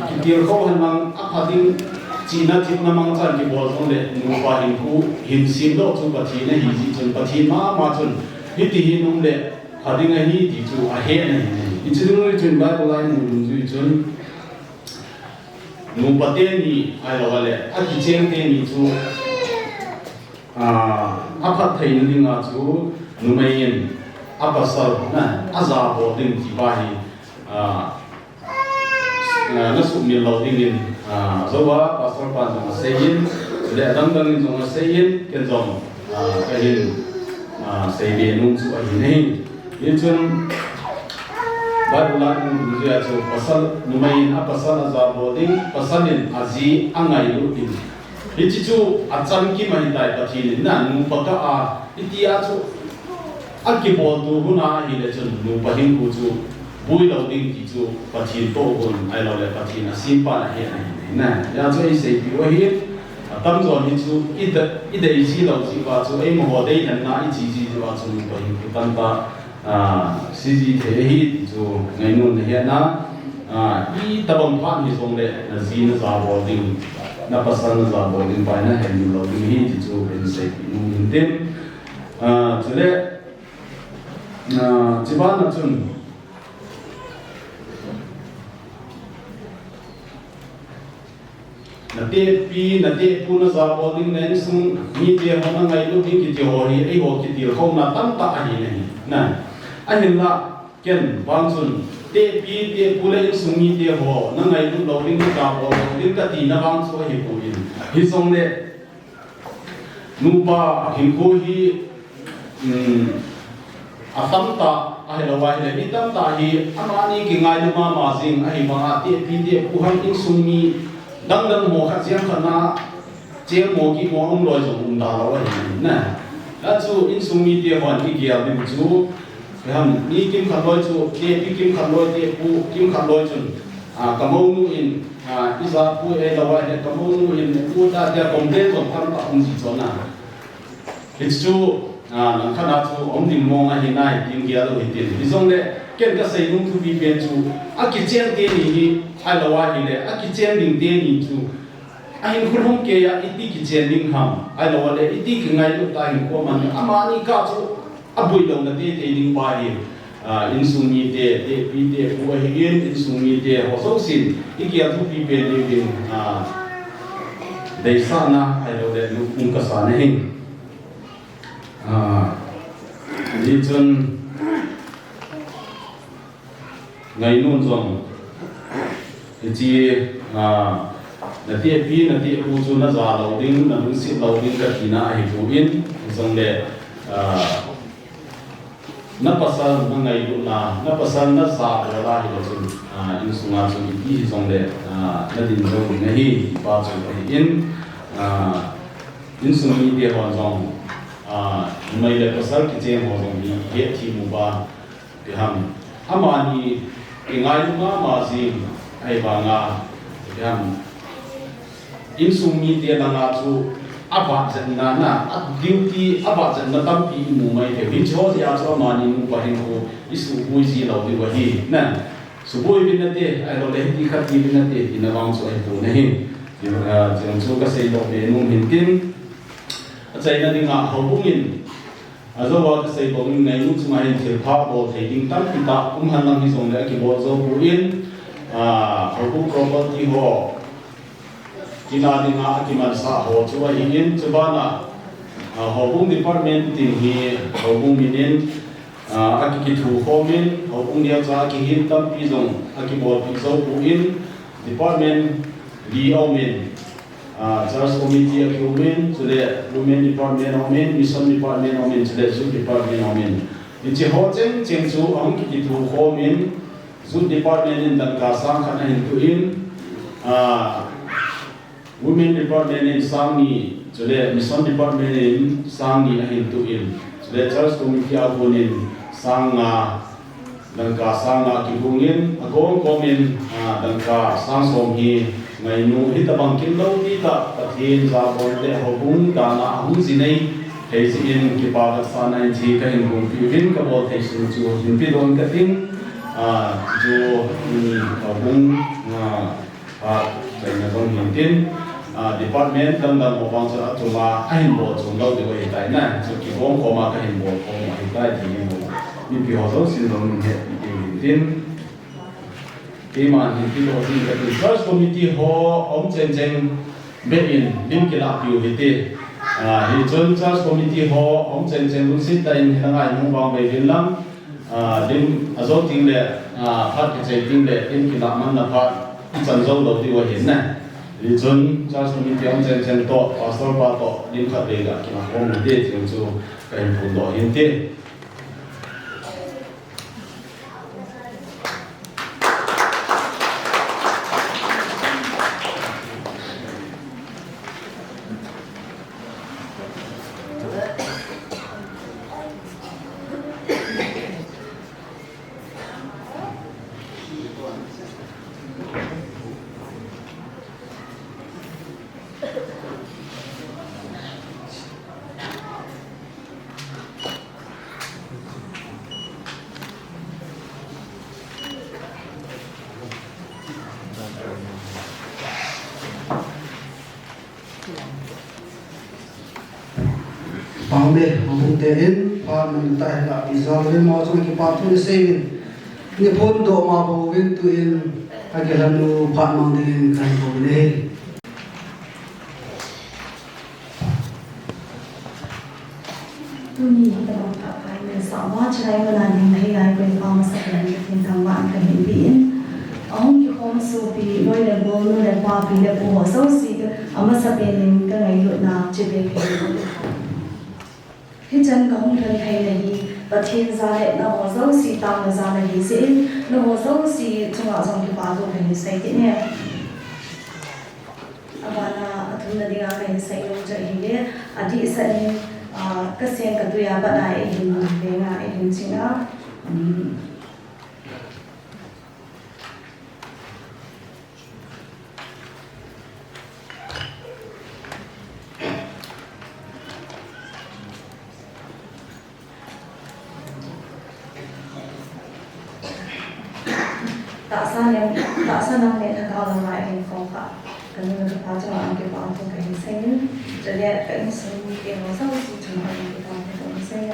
ki tir kho han mang a phading chi na thip na mang chan ki bol song le nupa in khu hin sim do chu pathin na hi chi chun pathin ma chun hi ti hi nong le hading a hi ti chu a he na hi chi dung chun ba ko lai mu ju chun nu pate ni ai lo le a ki cheng te ni chu a phat thei ni nga chu nu mai yin a pasal na a za bo ding ti ba hi na su mi lo ding in zo wa pasal pa jong se yin le dang dang ni jong se yin ken jong ka yin se be nu chu a hi nei yin chun baru lagu dia tu pasal numain apa pasal azaboding pasalin azi angai lutin itu tu acam ki mai dai patin na nu paka a itia tu akibol tu huna hi le chun nu pahin ku tu bui lo ding ti tu patin to gon ai lo le patin a simpa na he na ya tu ai sei pi wa hi tam zo ni tu ida isi lo si ba tu ai mo dei na na i chi chi wa tu pahin ku tan ta siji thế hi chu ngày nun hiện na i tabam phan hi song le na zin za bo ding na pasan za bo ding pai na hen lo ding hi chu ben se nu in tin chu le chiban na chun na te pi na te pu na za bo ding nen sung mi te ho na ngai lu ding ki ti ho hi ei ho ki ti ho na tam ta a hi nei na a hin la ken wang chun te pi te pu le sung mi te ho na ngai lu lo ding ka bo ding ka ti na wang chu hi pu in hi song le nu pa hin ko hi a tam ta a hi lo wa hi le tam ta hi amani ki ngai lu ma jing a hi ma te pi te pu han ing sung mi dang dang mo kha chiang khana che mo ki mo ong loi jong da lo wa hi na la chu in sung mi te hon ki gia bi chu ham ni kim khan loi chu te pi kim khan loi te pu kim khan loi chun ka mo nu in iza pu e lo wa he ka mo nu in pu ta dia kom te jong tham ta ong ji chona it's chu nang khana chu om ding mo nga hi nai tim gia lo hi tin bi jong le ken ka sei nung thu bi pen chu a ki chen te ni hi ai lo wa hi le a ki chen ding te ni chu a hin khul hom ke ya iti ki chen ding ham ai lo wa le iti ki ngai lu ta hin ko man ama ni ka chu a bui lo na te te ding ba hi in sung mi te pi te pu hi in sung mi te ho so sin i ki a thu bi pe ni ding dei sa na ai lo le lu ung ka sa na hin ni chun ngai nun zong chi na te pi na te pu chu na za lo ding na lu sit lo ding ka tina ai pu in zong le na pasal na ngai lu na pasal na za la la hi chu in sunga chu i zong le na din lo na hi pa chu in sung mi te ho zong mai le pasal ki che ho zong ni he thi mu ba ti ham amani ingai lu ma ji ai ba nga yam in sung mi te na nga chu aba jan na duty aba jan na tam pi mu mai te bin cho ya cho ma ni mu pa hin ko isu bui ji lo di wa hi na su bui bin na te ai lo le ti khat ti bin na te in awang chu ai pu na hi jeng chu ka sei lo be nung hin tin a chai na dinga ho bung in a zo wa ka sei lo ngai nu chu ma hin thil pha bo thei ding tam pi ta han lang hi song le ki bo zo pu in ho bung property ho kina dinga ki man sa ho chu wa in chu ba na ho bung department tin hi ho bung minin a ki thu ho min ho bung dia cha ki hin tam pi zong a ki bo pi zo pu in department li au min church committee a ki min chu le women department au min mission department au min chu le youth department au min ni chi ho chen chu ang ki thu ho min youth department in dan ka sang khan hin tu in women department in Sangni, chule mission department in Sangni ahin tu in, chule church committee agonin Sanga, dangka Sanga kibungin, agong komin dangka sang somhi, ngai nu hitabang kinlo kita pathin za borte hobung dana ahung sinai, heisi in kipagat sana in ji kahin bung pivin kabol heisu ju hinpi don kating, ju hobung China dong hintin department dang dang mo bang sa tuma ahin bo chung lo de wei tai na chu ki bong ko ma ka hin bo ko ma hi tai di mo ni pi ho so sin dong he hintin ke ma hin pi ho sin ka ti first committee ho om chen chen be in lim ki la pi hi te hi chon first committee ho om chen chen lu sit ta in hang ai mo bang be din lam lim azo ting le phat ki chei ting le in ki la man na phat chan zo lo di wa hin na li chun church committee ang chen chen to pastor pa to lim khat le ga ki ma ko mu te chung chu kai phu do hin te Pangde hong te in pa man ta la izal le mo so ki pa thu se in ni phon do ma bo win tu in a ge lanu pa mang din kan ko ne Tuni kita tak pakai sama cerai melalui hari kau kamu sekarang tentang wan kehidupan. Ông như không số bị nói là bố nói là ba bị là bố sâu xí mà sắp đến cái ngày hội nào chỉ để cái khi chân có một lần hay là gì và thiên gia lại nó hồ sâu xí tao là gia là gì sẽ nó hồ sâu xí trong họ trong cái bà tôi phải xây thế này và là thằng này đi ra cái xây luôn cho hình đấy đi xây cái sen cái tuổi bạn này hình về ngày hình chính đó tak sanang ni tak tahu nama yang kau kah kerana kita cuma ambil bantu kain sen jadi kain sen yang masa usia cuma ambil bantu kain sen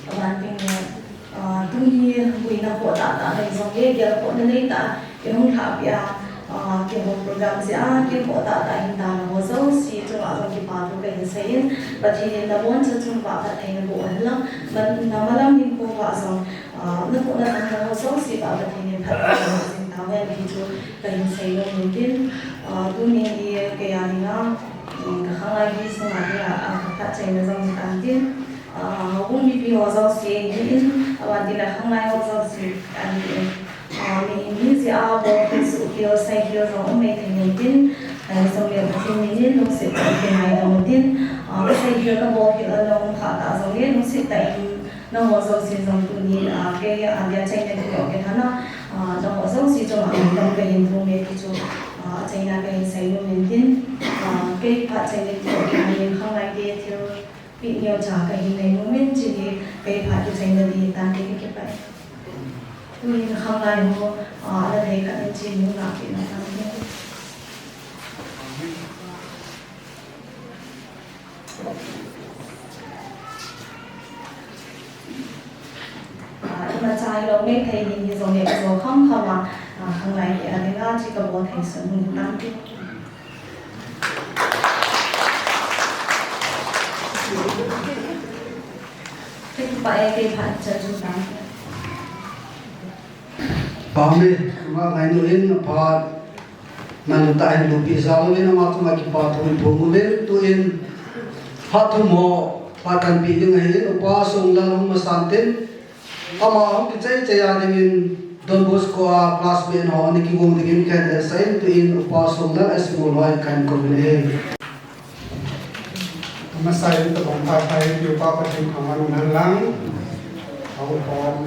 bantingnya tu ni buina kau tak ada yang dia kau ni tak yang tak ya cái một program sẽ cái bộ tạo tại hiện tại là một số sĩ trong đó trong cái bảo thủ cái xây và thì là muốn cho chúng bảo thật thành bộ lắm mà nó mà làm những công việc xong nó cũng là một số sĩ bảo thật thành thật là sinh tạo nên thì chú cái xây luôn những tin tôi nghĩ cái anh nó khang lại đi xong rồi là phát triển nó trong cái tin cũng bị họ giáo sĩ tin và thì là khang lại họ giáo sĩ anh mình sẽ ao bộ cái sự hiểu sai hiểu rõ mấy thành nhân tin xong rồi thì mình lúc sẽ cái này đầu tiên cái sai hiểu cái bộ hiểu nó không khá ta xong rồi lúc sẽ tại nó họ giáo sĩ xong tụi mình cái anh dia chạy đến cái thằng nó họ giáo sĩ cho anh trong cái hình thù mấy cái chỗ chạy ra cái sai hiểu mình tin cái phát chạy đến cái mình không lại đi theo bị nhiều trả cái hình này mình chỉ cái phát chạy đến đi tan cái vậy tôi không lại mua là thấy cả những chuyện như là cái này mà trai đó mấy thầy nhìn như rồi này rồi không là không lại thì anh ấy chỉ có một thầy sớm mình tăng tiếp cái bài cái phần cho chúng ta Pahami, mga ngayunin pa manutahin lupi sa ulin ang mga makipatuloy pumulin tuin hatu mo patan piling ngayon upasong lalong masantin ama ang kicay caya dingin Don Bosco class B no ni kibong dingin kan sain tuin upasong lang esmulway kan komune masai to bang papai yu pa patin khaman nan lang Aku kom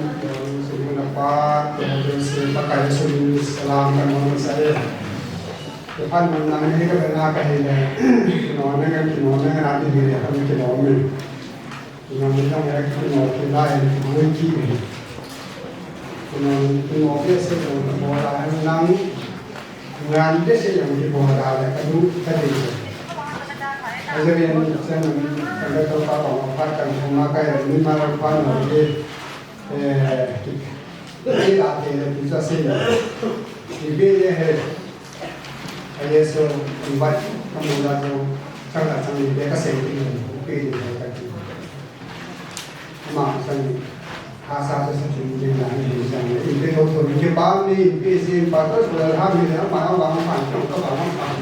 sebelum dapat kemudian saya pakai sebelum salam kan orang saya. Depan menang ini kan benar kan ini. Kinoan kan nanti dia akan kinoan. Kinoan kita mereka kinoan kita yang mungkin ini. Kinoan biasa yang berbola menang. Ngan biasa yang berbola kan tadi. Jadi yang saya kalau tahu apa kan memakai ini malah pan lagi. Cái là thì chúng ta xin thì biết hệ hay số vậy không muốn là đâu chắc là trong những cái xây thì ok thì phải mà sang hà sa sẽ chúng mình làm gì rằng những cái thổ thổ những cái bán đi cái gì bán tất cả là ham gì đó mà ông bán phản trong các bạn không phản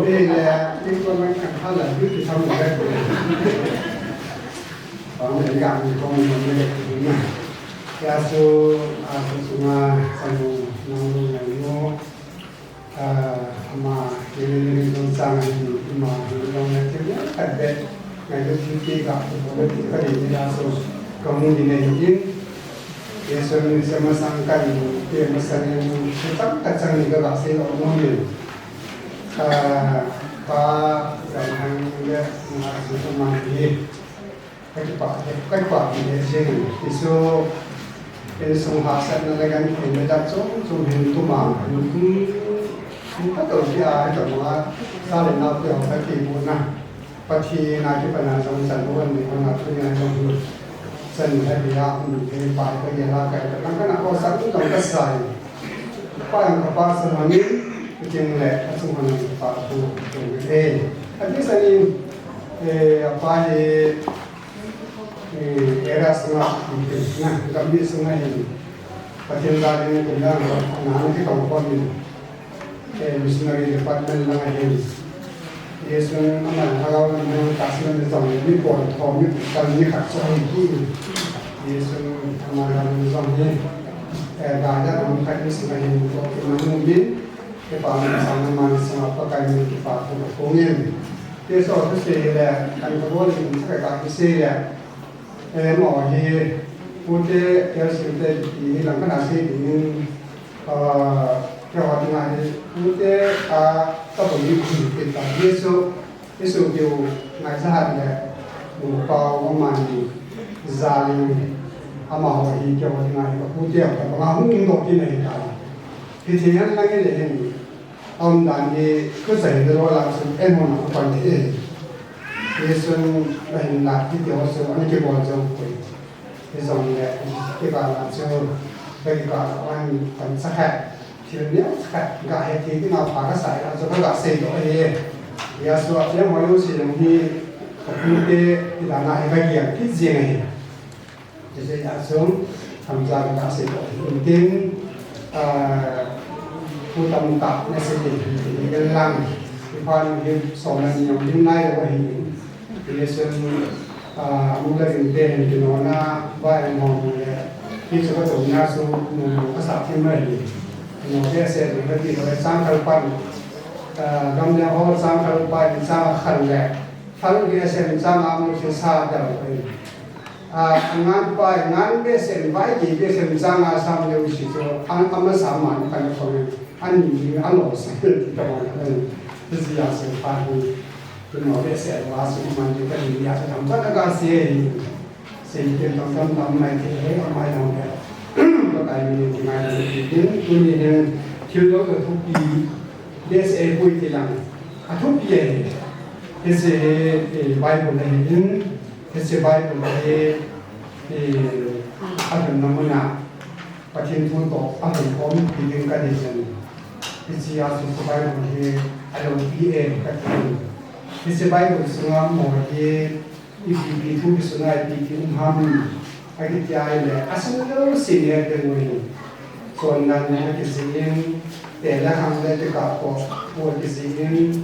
đây là cái con anh càng khá là biết thì sao một cái còn để làm thì không mình được như này ya so semua sanu nang nang ama ini sang ma dong nanti ada ngaji kita boleh kita ini ya so kamu ini ya so ini sama sangkan ya misalnya tetap kacang juga kasih orang ini pak jangan ya mengasih teman ini cách quả thì riêng isu sung hasan na lagan ini dah so hindu mah cũng bắt đầu đi ai trong mga gia đình nào cũng phải kỳ buồn na, bắt khi nay cái phần nào trong sản luôn thì con nào cũng như này trong luôn, sân hay bị áp mình cái bài cái gì là cái nào có sẵn trong cái sài, phải không có sẵn mà nghĩ จริงแหละสมควรปากตัวเองอันที่สนิมไปera setengah nah kami setengah ini pasien tadi ini bilang anak kita kawan ini missionary department lah ini yesun anak kalau memang kasih menjadi ini pun kami kami khas ini yesun anak menjadi ada orang kaya setengah ini kalau mungkin kita sama sama pakai ini kita punya yesun itu sih lah kan kalau ini saya kasih sih yaหมอที่พูดที่เกี่ยวกับสิ่งที่หลังขณะที่ถึงเกี่ยวกับงานพูดที่ก็ผมมีความคิดแบบยิสุอยู่ในสถานเนี่ยบุกเข้ามาในซาลิมอามาว่าที่เกี่ยวกับงานก็พูดที่แบบว่าหุ่นโดดที่ไหนกันที่ที่นั้นนั่งกันเองเอาด้านนี้ก็ใส่ในรถลักษณะเอ็นมันก่อนที่yesun lain lagi dia orang ini kita buat jauh pun, yesun ni kita nak jauh bagi orang kan sehat, jadi sehat, enggak hati kita nak pakai saya, jadi enggak sedih ni, ya suatu yang malu sih yang ni, kita tidak nak bagi yang kita ni, jadi yesun hamzah enggak sedih, mungkinผู้ทำตัดในสิ่งที่เป็นลังที่พานที่สอนนั้นยังยิ่งง่ายกว่านี้yesun mulai dari di mana bayi mau kita betul nasu asap timai kemudian saya berarti oleh sang kalpan gamnya orang sang kalpan sang khalek kalau dia saya sang amu saya dah ngan bayi ngan biasa bayi biasa sang asam dia usi tu amat sama kan kalau ini Allah sih kita mana itu yang saya faham Kena biasa masuk mandi kan dia macam mana kasih sehingga tentang mai ke mai dong ya pakai ini mai ini ini kilo ke tupi biasa pui tilang tupi ini biasa Bible ini biasa Bible ini ada namanya pasien pun tu ada kom bikin kajian biasa Bible ini ada PA kajian Isi Bible semua mungkin ibu itu semua ibu ham agak tiada le asal tu senior dengan soalnya kisahnya telah hamil dekat buat kisahnya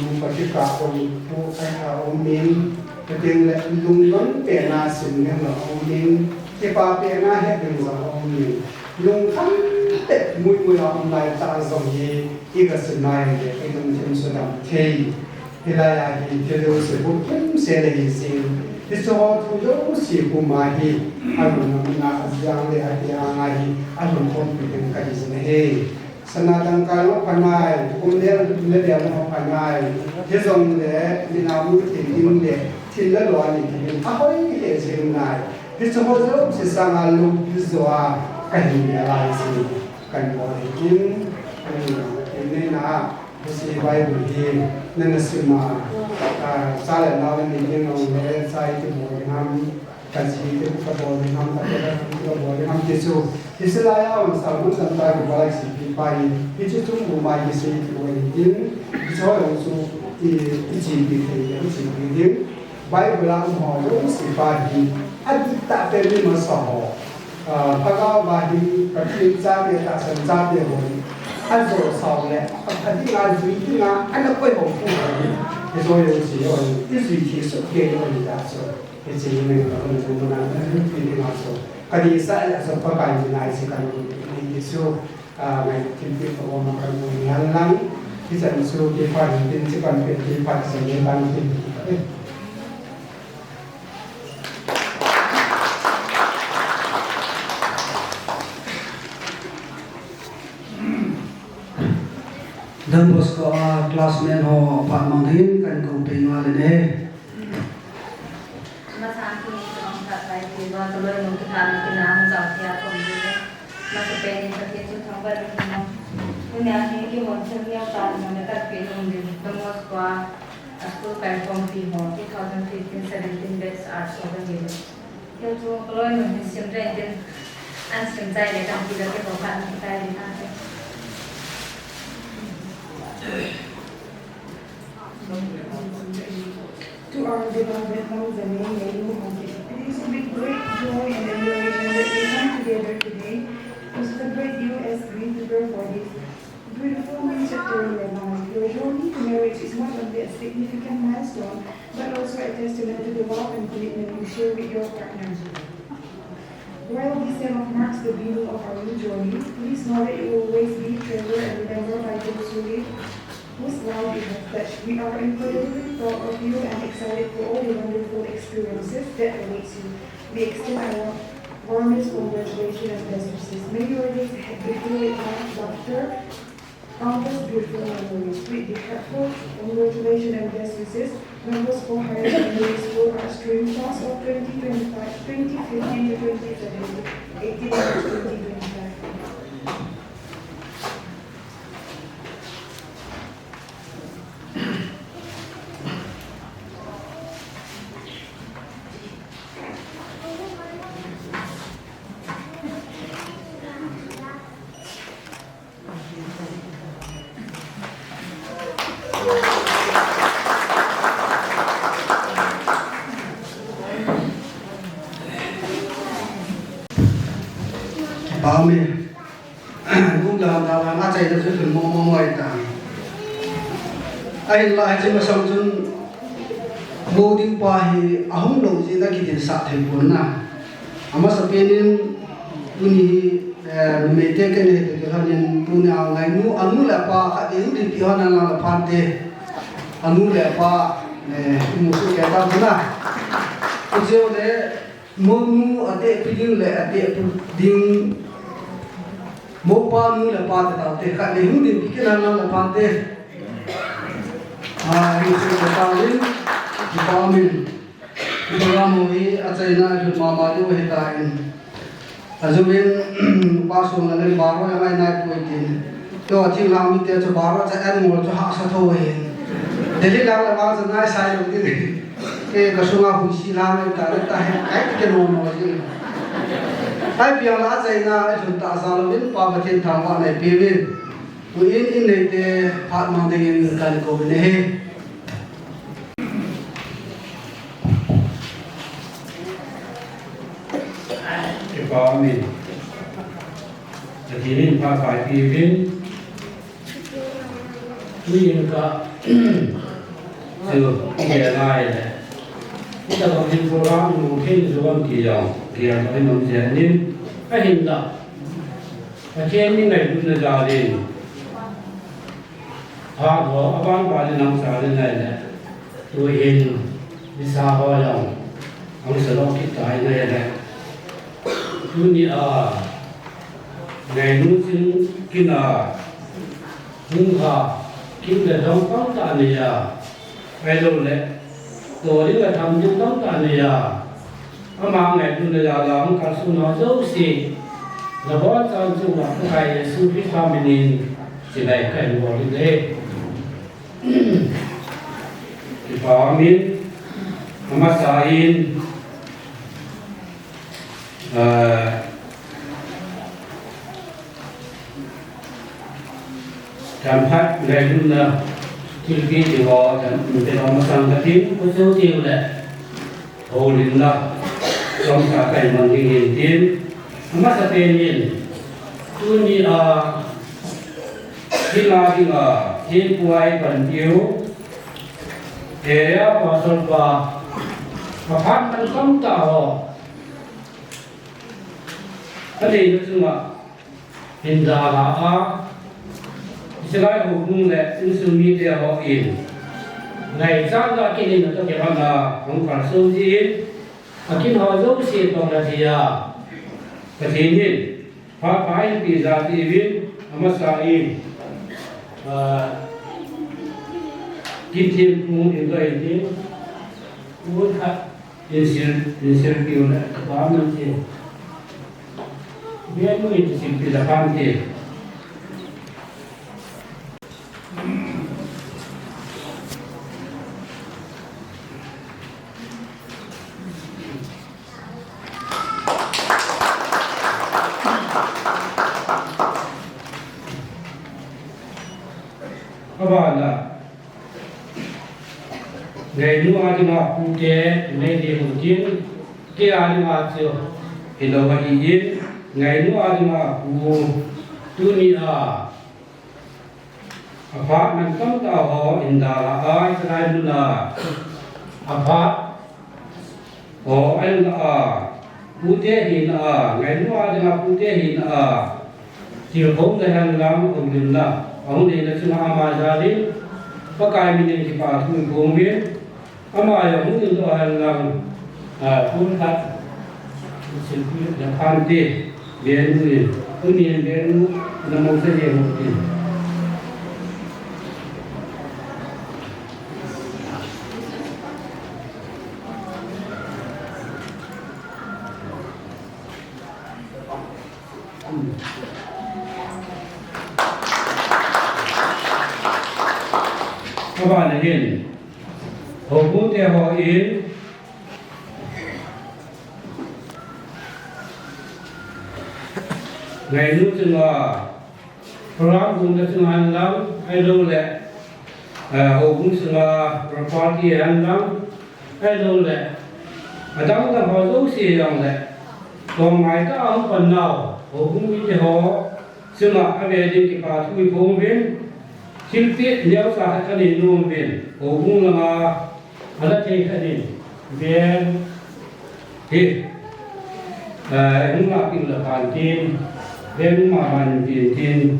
mungkin kakak itu umin ketika lungkang pernah senior umin kepa pernah dengan umin lungkang muy orang lain tak zongi ikat senai itu macam sudah key Hilaya di jalur sebut sendiri sih. Disebut tu si kumahi, alun nama yang lehati angai, alun konflik kali sini. Senadang kalau panai, kemudian dia mau panai, jesong le, dinamu tinggi le, tidak luar ni. Apa ini sebenarnya? Disebut tu sesama lu biswa kahini alai sih, kan boleh ini nak. Isi Bible ini nengesima salah nawan ini orang saya itu boleh ham kasih itu boleh ham tapi boleh ham Yesus Yesuslah yang selalu tentang balai sih pai itu tu rumah Yesus itu boleh ini soal usul ini Bible yang mau sifat ini ada tak perlu masalah kalau bagi kerja dia tak senjata dia boleh按照少嘞，肯定按水平按照规模付的，你说有时候一水提速给我们家说，一些那个我们那一定要说，可以晒了说不干净那些干你说来听听我们干部原来，其实说的话，你这个别的话是没办法的。Dan bos ko classmate ho Pak Manghin kan ko pengwa le Masa aku orang tak baik juga telur mungkin kami kenal jauh tiap komputer. Masa pengen kerja tu tambah lagi. Punya ini monster yang tak mana pengen di tengah sekolah aku perform di 2015-17 batch arts organization. Itu kalau mungkin sebenarnya an sensai le kan kita ke bapak kita di sana. It is with great joy and admiration that we come together today to celebrate you as we prepare for this beautiful new chapter in your life. Your journey to marriage is not only a significant milestone, but also a testament to the love and commitment you share with your partner. While December marks the beginning of our new journey, please know that you will always be treasured and remembered by those who live, whose life you have touched. We are incredibly proud of you and excited for all the wonderful experiences that awaits you. We extend our warmest congratulations and best wishes. May your days ahead be filled with love, laughter, countless beautiful memories. With the heartfelt congratulations and best wishes, members for higher secondary school are stream class of 2015 to 2017, 18 March 2025. Amen. Cũng là ngã chạy được sự mong mong ngoài ta. Ai lại chỉ mà sống chung vô định pa hi ahum lo chỉ là cái tiền sát thành vốn na. Ama sa penin uni mete cái này thì cái này tu nào ngày nu anu là pa cái điều đi pi hana là phan te anu là pa mu su cái ta vốn na. Cái điều đấy monu ate piding le ate piding mo pa nu la pa ta te kha le hu din pikin na la pa te ri se ta lin ki pa min ba mo hi a chai na ju ma ma do he ta in azumin pa so na le ba ro ya mai na ko tin to chi la mi te cho ba ro cha an mo cho ha sa tho he deli la ba za na sai lo din ke ka sunga hu si la me ta he ai ke no mo ji ai biang la chai na ai thun ta sa lo din pa ba tin thang wa nei pi win ku in nei te phat ma de in kan ko ne he ke pa mi jadi ni pa pai pi win ni ka sự hiện nay này chúng ta có những program một khi số âm kỳ dòng thì có thể nằm sẽ nên cái hình tượng và trên những ngày chúng ta gia đình họ có ban bài năm sáu đến này này tôi hình đi xa hoa dòng ông sẽ lo cái cái này này cứ như ngày lúc xin kia là hung họ kiếm để đóng phóng tại này ai đâu đấy tôi đi là thầm những tấm tàn này mà mang ngày chúng ta làm cả số nó dấu xì là bỏ trong chung là cái sự vi phạm mình chỉ này cái đồ như thế thì phá mình mà sai cảm phát ngày chúng ta thì khi thì họ mình phải làm sang cái tiếng có số tiêu đấy hồ linh là trong cả cảnh bằng cái hiện tiến mà sẽ tên nhìn tôi nghĩ là khi là thiên quay phần yếu để và sân và phát năng không tạo cái này nó chung là hiện giờ là Selain hukum le insumi dia ho in. Ngày sáng ra cái này nó cho cái là không phải sâu gì. Akin họ dấu xịt bằng là gì cái gì nhỉ? Phá phái bị ra thì viên mà sao in. Kim thiên cũng in cái gì? Muốn khác insir kêu là quá mình gì? Biết người thì xin bị là phan thì. Các bạn là ngày nu ai mà cụ chế ngày đi hùng chiến kia ai mà chưa thì đâu mà yên ngày nu ai mà cụ tu ni pháp mình không tạo họ in đà là ai sai nu là pháp họ anh là cụ chế hình ngày nu ai mà cụ chế hình chiều hôm nay hàng năm ông đình là ông này là chúng ta mà gia đình có cái mình thì phải thu vốn biết mà ông đình là hàng năm phun thật xin quý là phan tê biến người cứ nhìn biến là một cái gì một gì các bạn đã nhìn hậu cũng theo họ yến ngày lúc chừng program cũng đã chừng ăn lắm hay đâu lệ hậu cũng chừng party ăn lắm hay đâu lệ ở trong là họ dấu xì rằng lệ còn ngày ta không phần nào hậu cũng biết họ chừng về đi thì phải thui phong biến chính tiết nếu sao cái này luôn biển ổ cũng là ở đây cái này biển thì cũng là cái là bản tin biển mà bản tin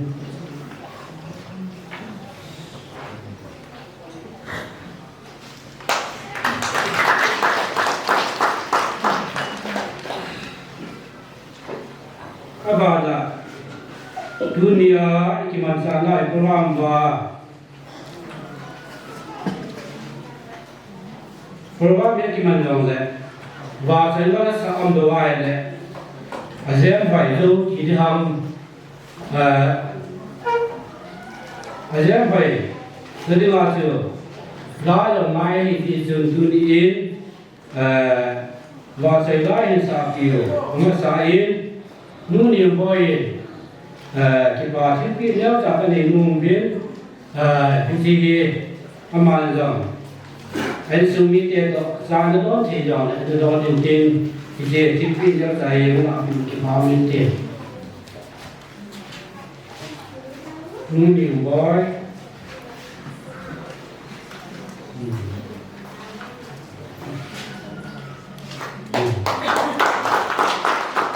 các bạn là dunia ikiman sana program program ikiman dong le và sai lo sa am do ai le azem vai lo ki di ham azem vai jadi ma chu la lo mai ti jun tu ni in và sai la in sa kiu ma sa in nu ni boy cái bà thiết bị nếu cho cái này nung biến cái gì mà rằng anh suy nghĩ thế đó ra nó đó thì rồi nó đó tiền tiền cái gì thiết bị nếu chạy nó làm cái bao nhiêu tiền nung nhiều boy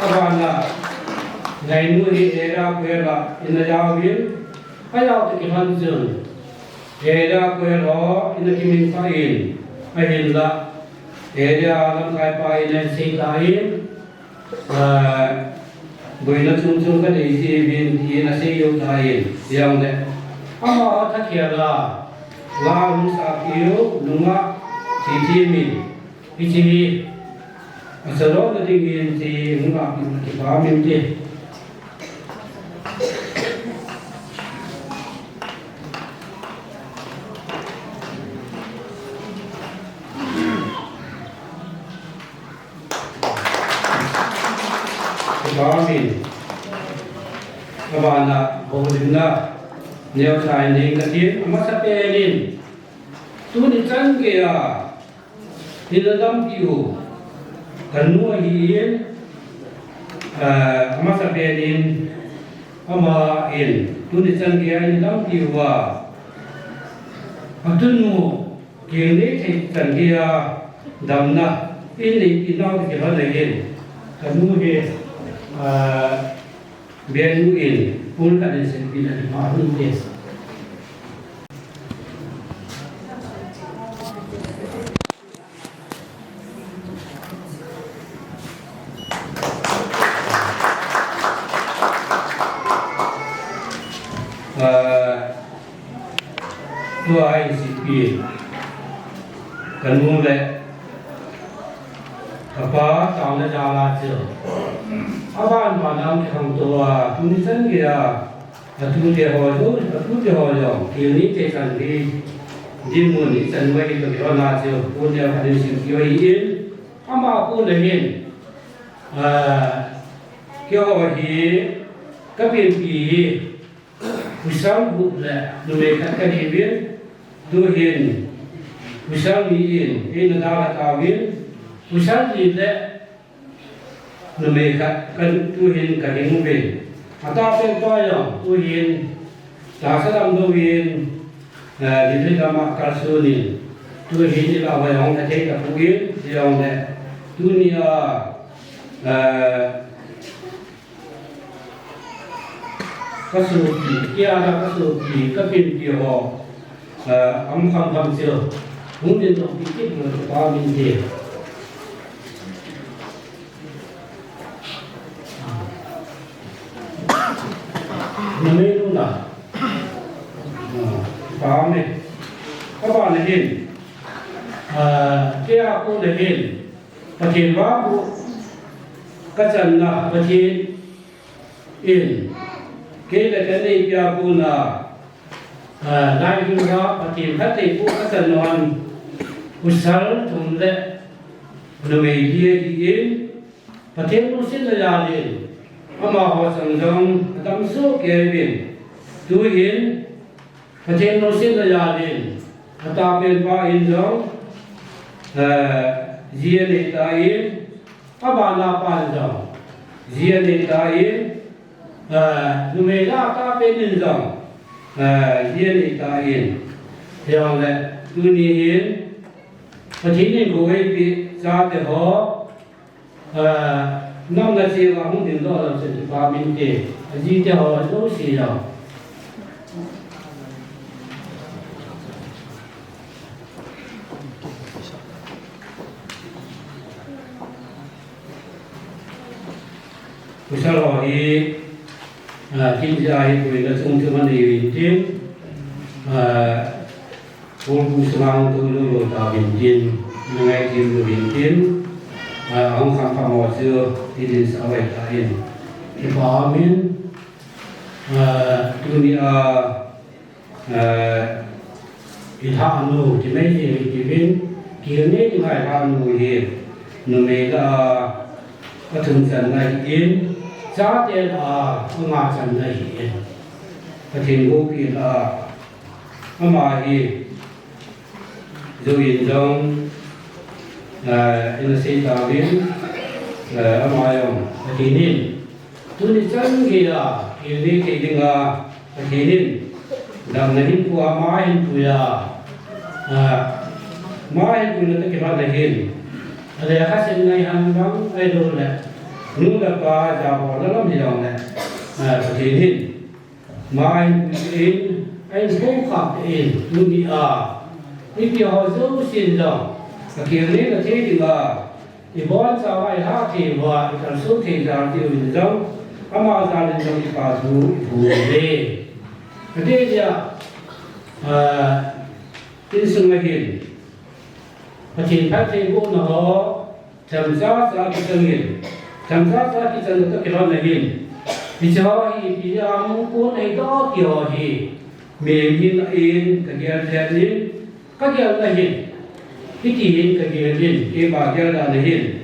các bạn là ngày nuôi thì era quera in giao biến hay giao thì cái dương era quera in cái mình phải in hay hình là era làm cái phải nên xây lại bởi nó chung cái gì biến thì nó xây dựng lại giống đấy mà thật kia là làm sao kiểu đúng không chỉ mình cái gì sau đó thì mình thì muốn làm cái bảo mình gì mình các bạn là hồ đình là nhiều tài nên cái tiếng mà sắp đến tu đi chân kìa thì là đâm tiêu cần nuôi hiến mà sắp đến mà in tu đi chân kìa thì đâm tiêu mà tuân ngủ kiềng đấy thì chân kia đâm na in đi nào thì phải lấy in cần nuôi hiến biar mungkin pun kan disebut dari mahrum des. Dua ICP kan mulai apa tahun jalan je. Aban padam thang toa tuni san gira tu de ho jo kini te san di mun ni san wai to yo na jo pun ya hadin sin yo yin ama pun le hin kyo hi ka pin pi wisam bu la du me ka ka ni bien du hin usal ni in na da ta win usal ni le no me kan tu hin ka ding be ata pe to yo tu hin ta sa dam do win di le ka ma ka su ni tu hin ni la wa yong ta te ka pu yin yong le tu ni các sự kiện kia là các sự kiện các bên kia họ âm thầm chưa muốn liên tục đi tiếp người ta bên kia nó mới luôn là có này các bạn này nhìn kia cô này nhìn và nhìn vào các chân là và nhìn in cái là cái này giờ cũng là đại chúng ta phát triển phát triển của các dân đoàn usaha thùng lệ người đi in phát triển nó sẽ là gia đình mà họ sản xuất tâm số kế bên tu in phát triển nó sẽ là gia đình ta bên ba in giống riêng này ta in các bạn là bạn giống riêng này ta in người ta ta bên in rằng riêng này ta in theo là tu ni in và chính nên cô ấy bị ra từ họ năm là gì là không đến đó là sẽ ba mình kể gì cho họ đâu xí rồi sau đó thì kinh doanh của người trong thương mại điện tử vốn cũng sang từ lúc đầu điện tử ngày tìm được điện tử ông khám phá một xưa thì đến sau vậy ta hiện thì có miếng dunia ithang nu thì mấy gì thì bên kia này thì phải làm nu hiện nu mấy cái thường dân này yên giá tiền ông mà dân này yên cái tiền vô kia là ông mà thì rồi yên trong in xây tạo biến ông mà ông thì nên tôi đi chân kia đi cái đừng thì nên làm nên của máy tôi máy tôi là cái loại này ada khá sinh ngay hàng đóng ai đồ này nếu là qua giáo họ nó lắm thì đâu này thì nên mà anh cũng học in luôn đi đi kia họ dấu xin rồi cái kia này là thế thì bọn sao ai hát thì và cái số thì ra tiêu thì giống mà ra lên trong cái bà chú phù đề cái đấy thì tin sung ngay hiện và chỉ phát triển bộ nó chăm sóc ra cái chân hiện chăm sóc ra cái chân cái loại này hiện vì cho thì muốn cuốn này đó kiểu thì mình như là in cái kia đẹp lên các kiểu là hiện cái gì hiện cái kia hiện cái bà kia là hiện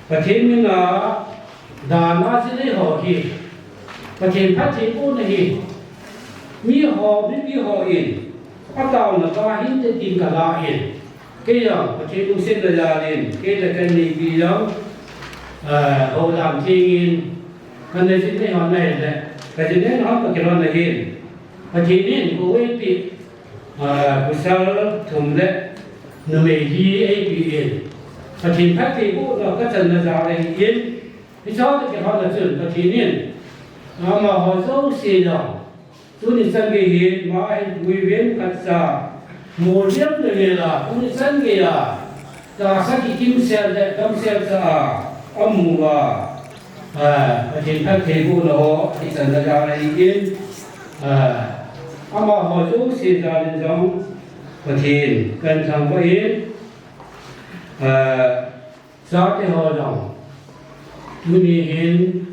và thế nhưng là đàn nó sẽ lấy họ thì và thế phát triển bộ này hiện mi họ biết mi họ in bắt đầu là ta hiện trên tìm cả là in cái đó và thế cũng sẽ là gia đình cái là cái này vì đó họ làm thiên cái này sẽ thấy họ này là cái gì đấy nó cái đó là hiện và thế nên cô ấy bị của sao thùng lệ người đi ấy bị in và thế phát triển bộ là các chân là giáo này in thì cho cái họ là chuẩn và thế nên mà họ dấu xì rồi tôi đi sang cái hiện mà anh quý viên cắt ra một liếm rồi là tôi đi sang cái ta sát cái kim xe đấy kim xe ra mù thì các thầy cô nó thì dần dần ra này yên mà họ chú xì ra đến giống và thiền cần thằng có yên sao thì họ đồng tôi đi hiện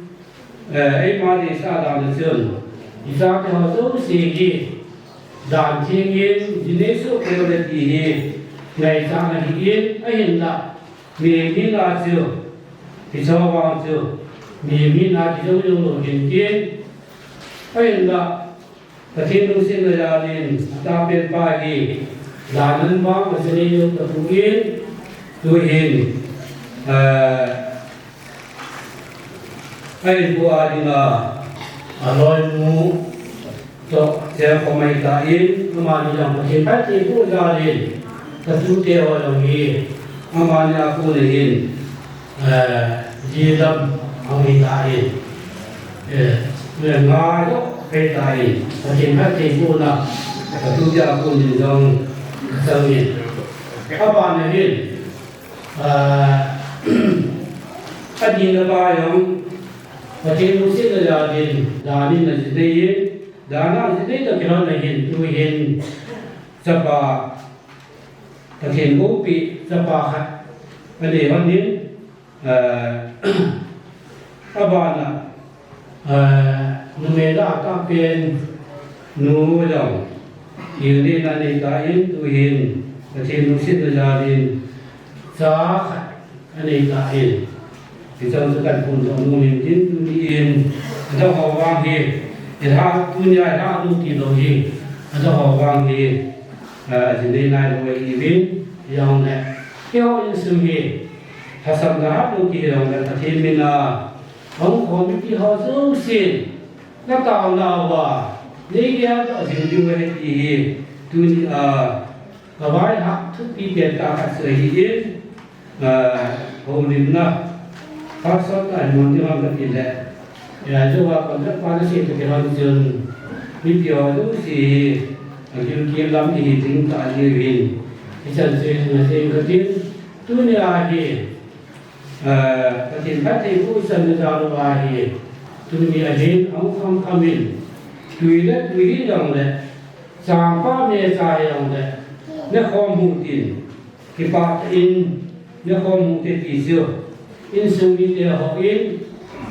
ấy mà đi xa đào được trường thì sao thì họ dấu xì gì đàn thiên yên thì nếu số kêu là gì ngày sang là yên ấy hiện tại mình nghĩ là chưa thì cho vào chưa mình nghĩ là chỉ giống như hiện tiên ấy hiện tại ประเทศนู้นสิ้นเลยาดินตาเป็นป้ายดีหลานนั้นบ้างมาเสด็จยกตะปูอินดูอินไอ้บัวดินาอร่อยมูจบเจ้าของไม่ตาอินมาดิยังประเทศแพทย์ที่ผู้ยาดินกระตุ้นเดียวอย่างนี้มาดิยังผู้อินจีดำเอาไม่ตาอินเรื่องงานยกเป็นไทยประเทศแพทย์ที่ผู้น่ะกระตุ้นยาผู้อินจงสมิธข้าบ้านเนี่ยอดีตบายองประเทศมุสลิมดาดินดานินนั่นจะได้ดานาจะได้ตะเกียบนั่นเห็นดูเห็นสปาตะเกียบกุปิสปาค่ะอันนี้วันนี้ข้าบ้านน่ะนุเมล่าก็เป็นนูจงยืนนี่นั่นเองก็เห็นดูเห็นประเทศมุสลิมดาดินสาค่ะอันนี้ก็เห็นที่จะสกัดคนของมูลนิธิตุนีเองที่จะหอบวางเหตุที่ถ้าตุนีได้ถ้าลูกที่เราเองที่จะหอบวางเหตุสิ่งใดนายโดยอีเวนอย่างนี้เกี่ยวกับสิ่งนี้ถ้าสังกัดลูกที่เราเนี่ยที่มีนาของคนที่เขาสู้สิ่งนักต่างดาวว่านี่แกจะสิ่งที่ว่าที่ตุนีกบายหักทุกปีเปลี่ยนการเสียเหตุผมนิมนะภาษาไทยมันที่มันกันแหละอย่าจะว่าคนรักความเสียตัวเราจนมีเดียวดูสิอยู่เกี่ยวกับที่ถึงตาเยืนที่ฉันเสียมาเสียก็ทิ้งตัวนี้อะไรก็ทิ้งแค่ที่ผู้สันนิษฐานว่าตัวนี้อะไรเอาคำคำนี้ดูแลดูดีจังเลยสร้างภาพเนี่ยใจจังเลยเนี่ยข้อมูลที่ที่ปาอินเนี่ยข้อมูลที่พิเศษอินสุวิเดียหอิน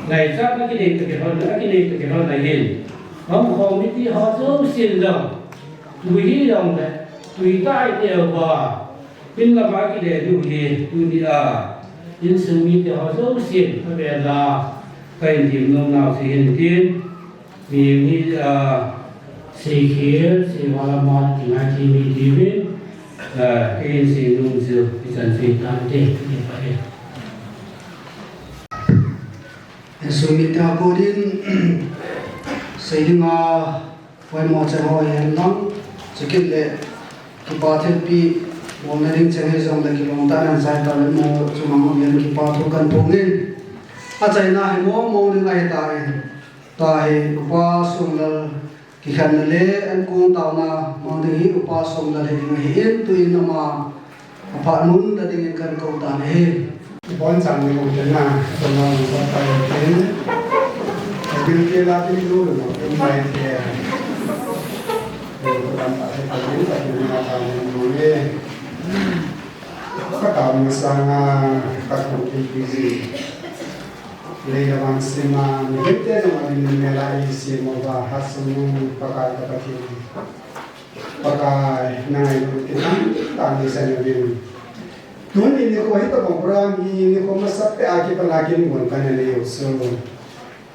ในจากนักกิเลสตะเกียบนักกิเลสตะเกียบในหินเขาข้อมูลที่เขาสู้สิ่งดังดูดีดังเลยดูได้เดียวว่าเป็นละมากิเลสดูดีดูดีอินสุวิเดียเขาสู้สิ่งเวลาเป็นทีมน้องนาสิ่งที่มีสีเขียวสีวาลามาที่มาที่มีดีวินเป็นสิ่งนุ่มสื่อที่ฉันสิ่งนั้นที่ไปSumit ako din sa nga way mo sa hoy lang sikit le kipatet pi mo na ring chang hezong da kilong tanan sai ta mo chumang yan kipato kan pungin a chai na he mo ring ai ta he upa sung la ki khan le an kung taw na mo ding hi upa sung la le ding hi in tu in ma apa nun da ding kan ko ta he Bon sang ni mo tena so na so ta yin bil ke la ti lu no em mai ke ko tam ta ta yin ta ni na ta ni le ka ta mo sang ka ko ti ji le ya wang sima ni te no ni me la i si mo ba hasu pa ka ta ka ti pa ka na ni ti ta ni sa ni bin tuan ini ko hita kompra ni ko masap pe aki palakin mon kana le so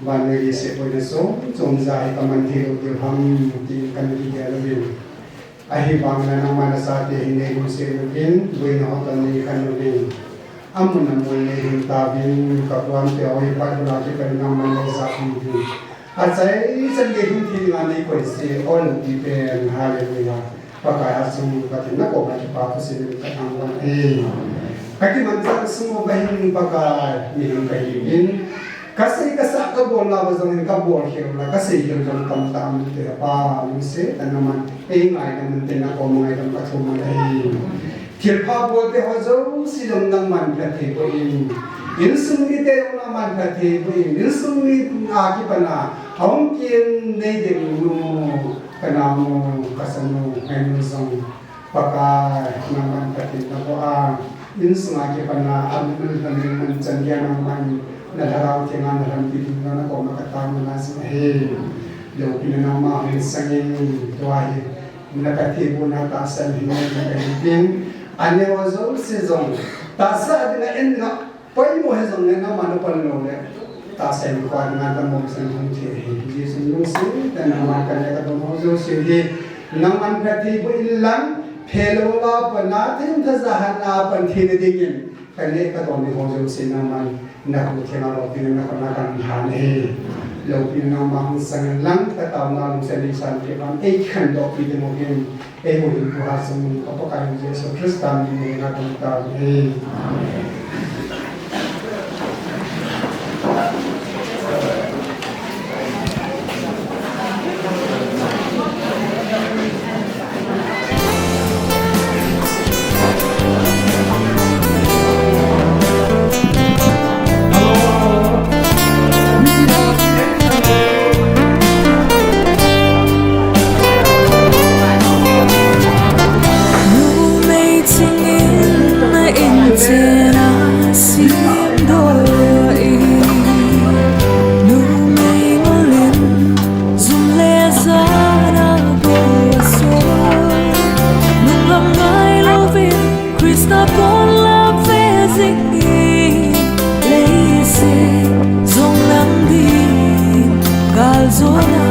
ban ne se ko ne so zonza hita man thi ro de ham ti kan ri ya le bin ahi bang na na mana sa te hine ko se le bin we no ta ni kan le bin amun na mo ne hin ta bin ka kwan te oi pa na ki kan na man le sa ki a sai san ge hin thi na ni ko se on ti pe hallelujah pakai asum katina ko ba pa ko se ka ang wan kaki manjang semua bahin pakai minum kayin kasi kasa ka bol la bazang ka bol hiram la kasi yung tam tam te pa muse tanaman ngai naman te na ko mga itam kathuma thil pha bol te ho zo silong nang man phathe ko in sungni te na man phathe ko in sungni a ki pana hong kien nei de nu kanamo kasano ngayon sang pakai naman phathe na ko in sungake pana amul namin chandya naman nadaraw tinga nalang bitin na ko makatama na sa he lo pinanama ang sangin tuwahi nakatibo na tasan hinay na kahitin ane wazo season tasa adina enna pwede mo hezong na naman panlo ta sen kwa ngan ta mo sen hung che hi ji sun lung sin ta na ma kan le ka do mo zo si hi nam an ka thi bu ilang phelo la pa na thim tha za han na pan thi ne ding yin kan le ka do ni mo zo si na man na ku the na ro tin na ka na kan ha ne lo pin na ma hung sang lang ka ta na lung sen li san ke ban e khan do pi de mo gen e mo ni ku ha sum ko to ka ni Jesu Kristan ni na ka ta ni Zona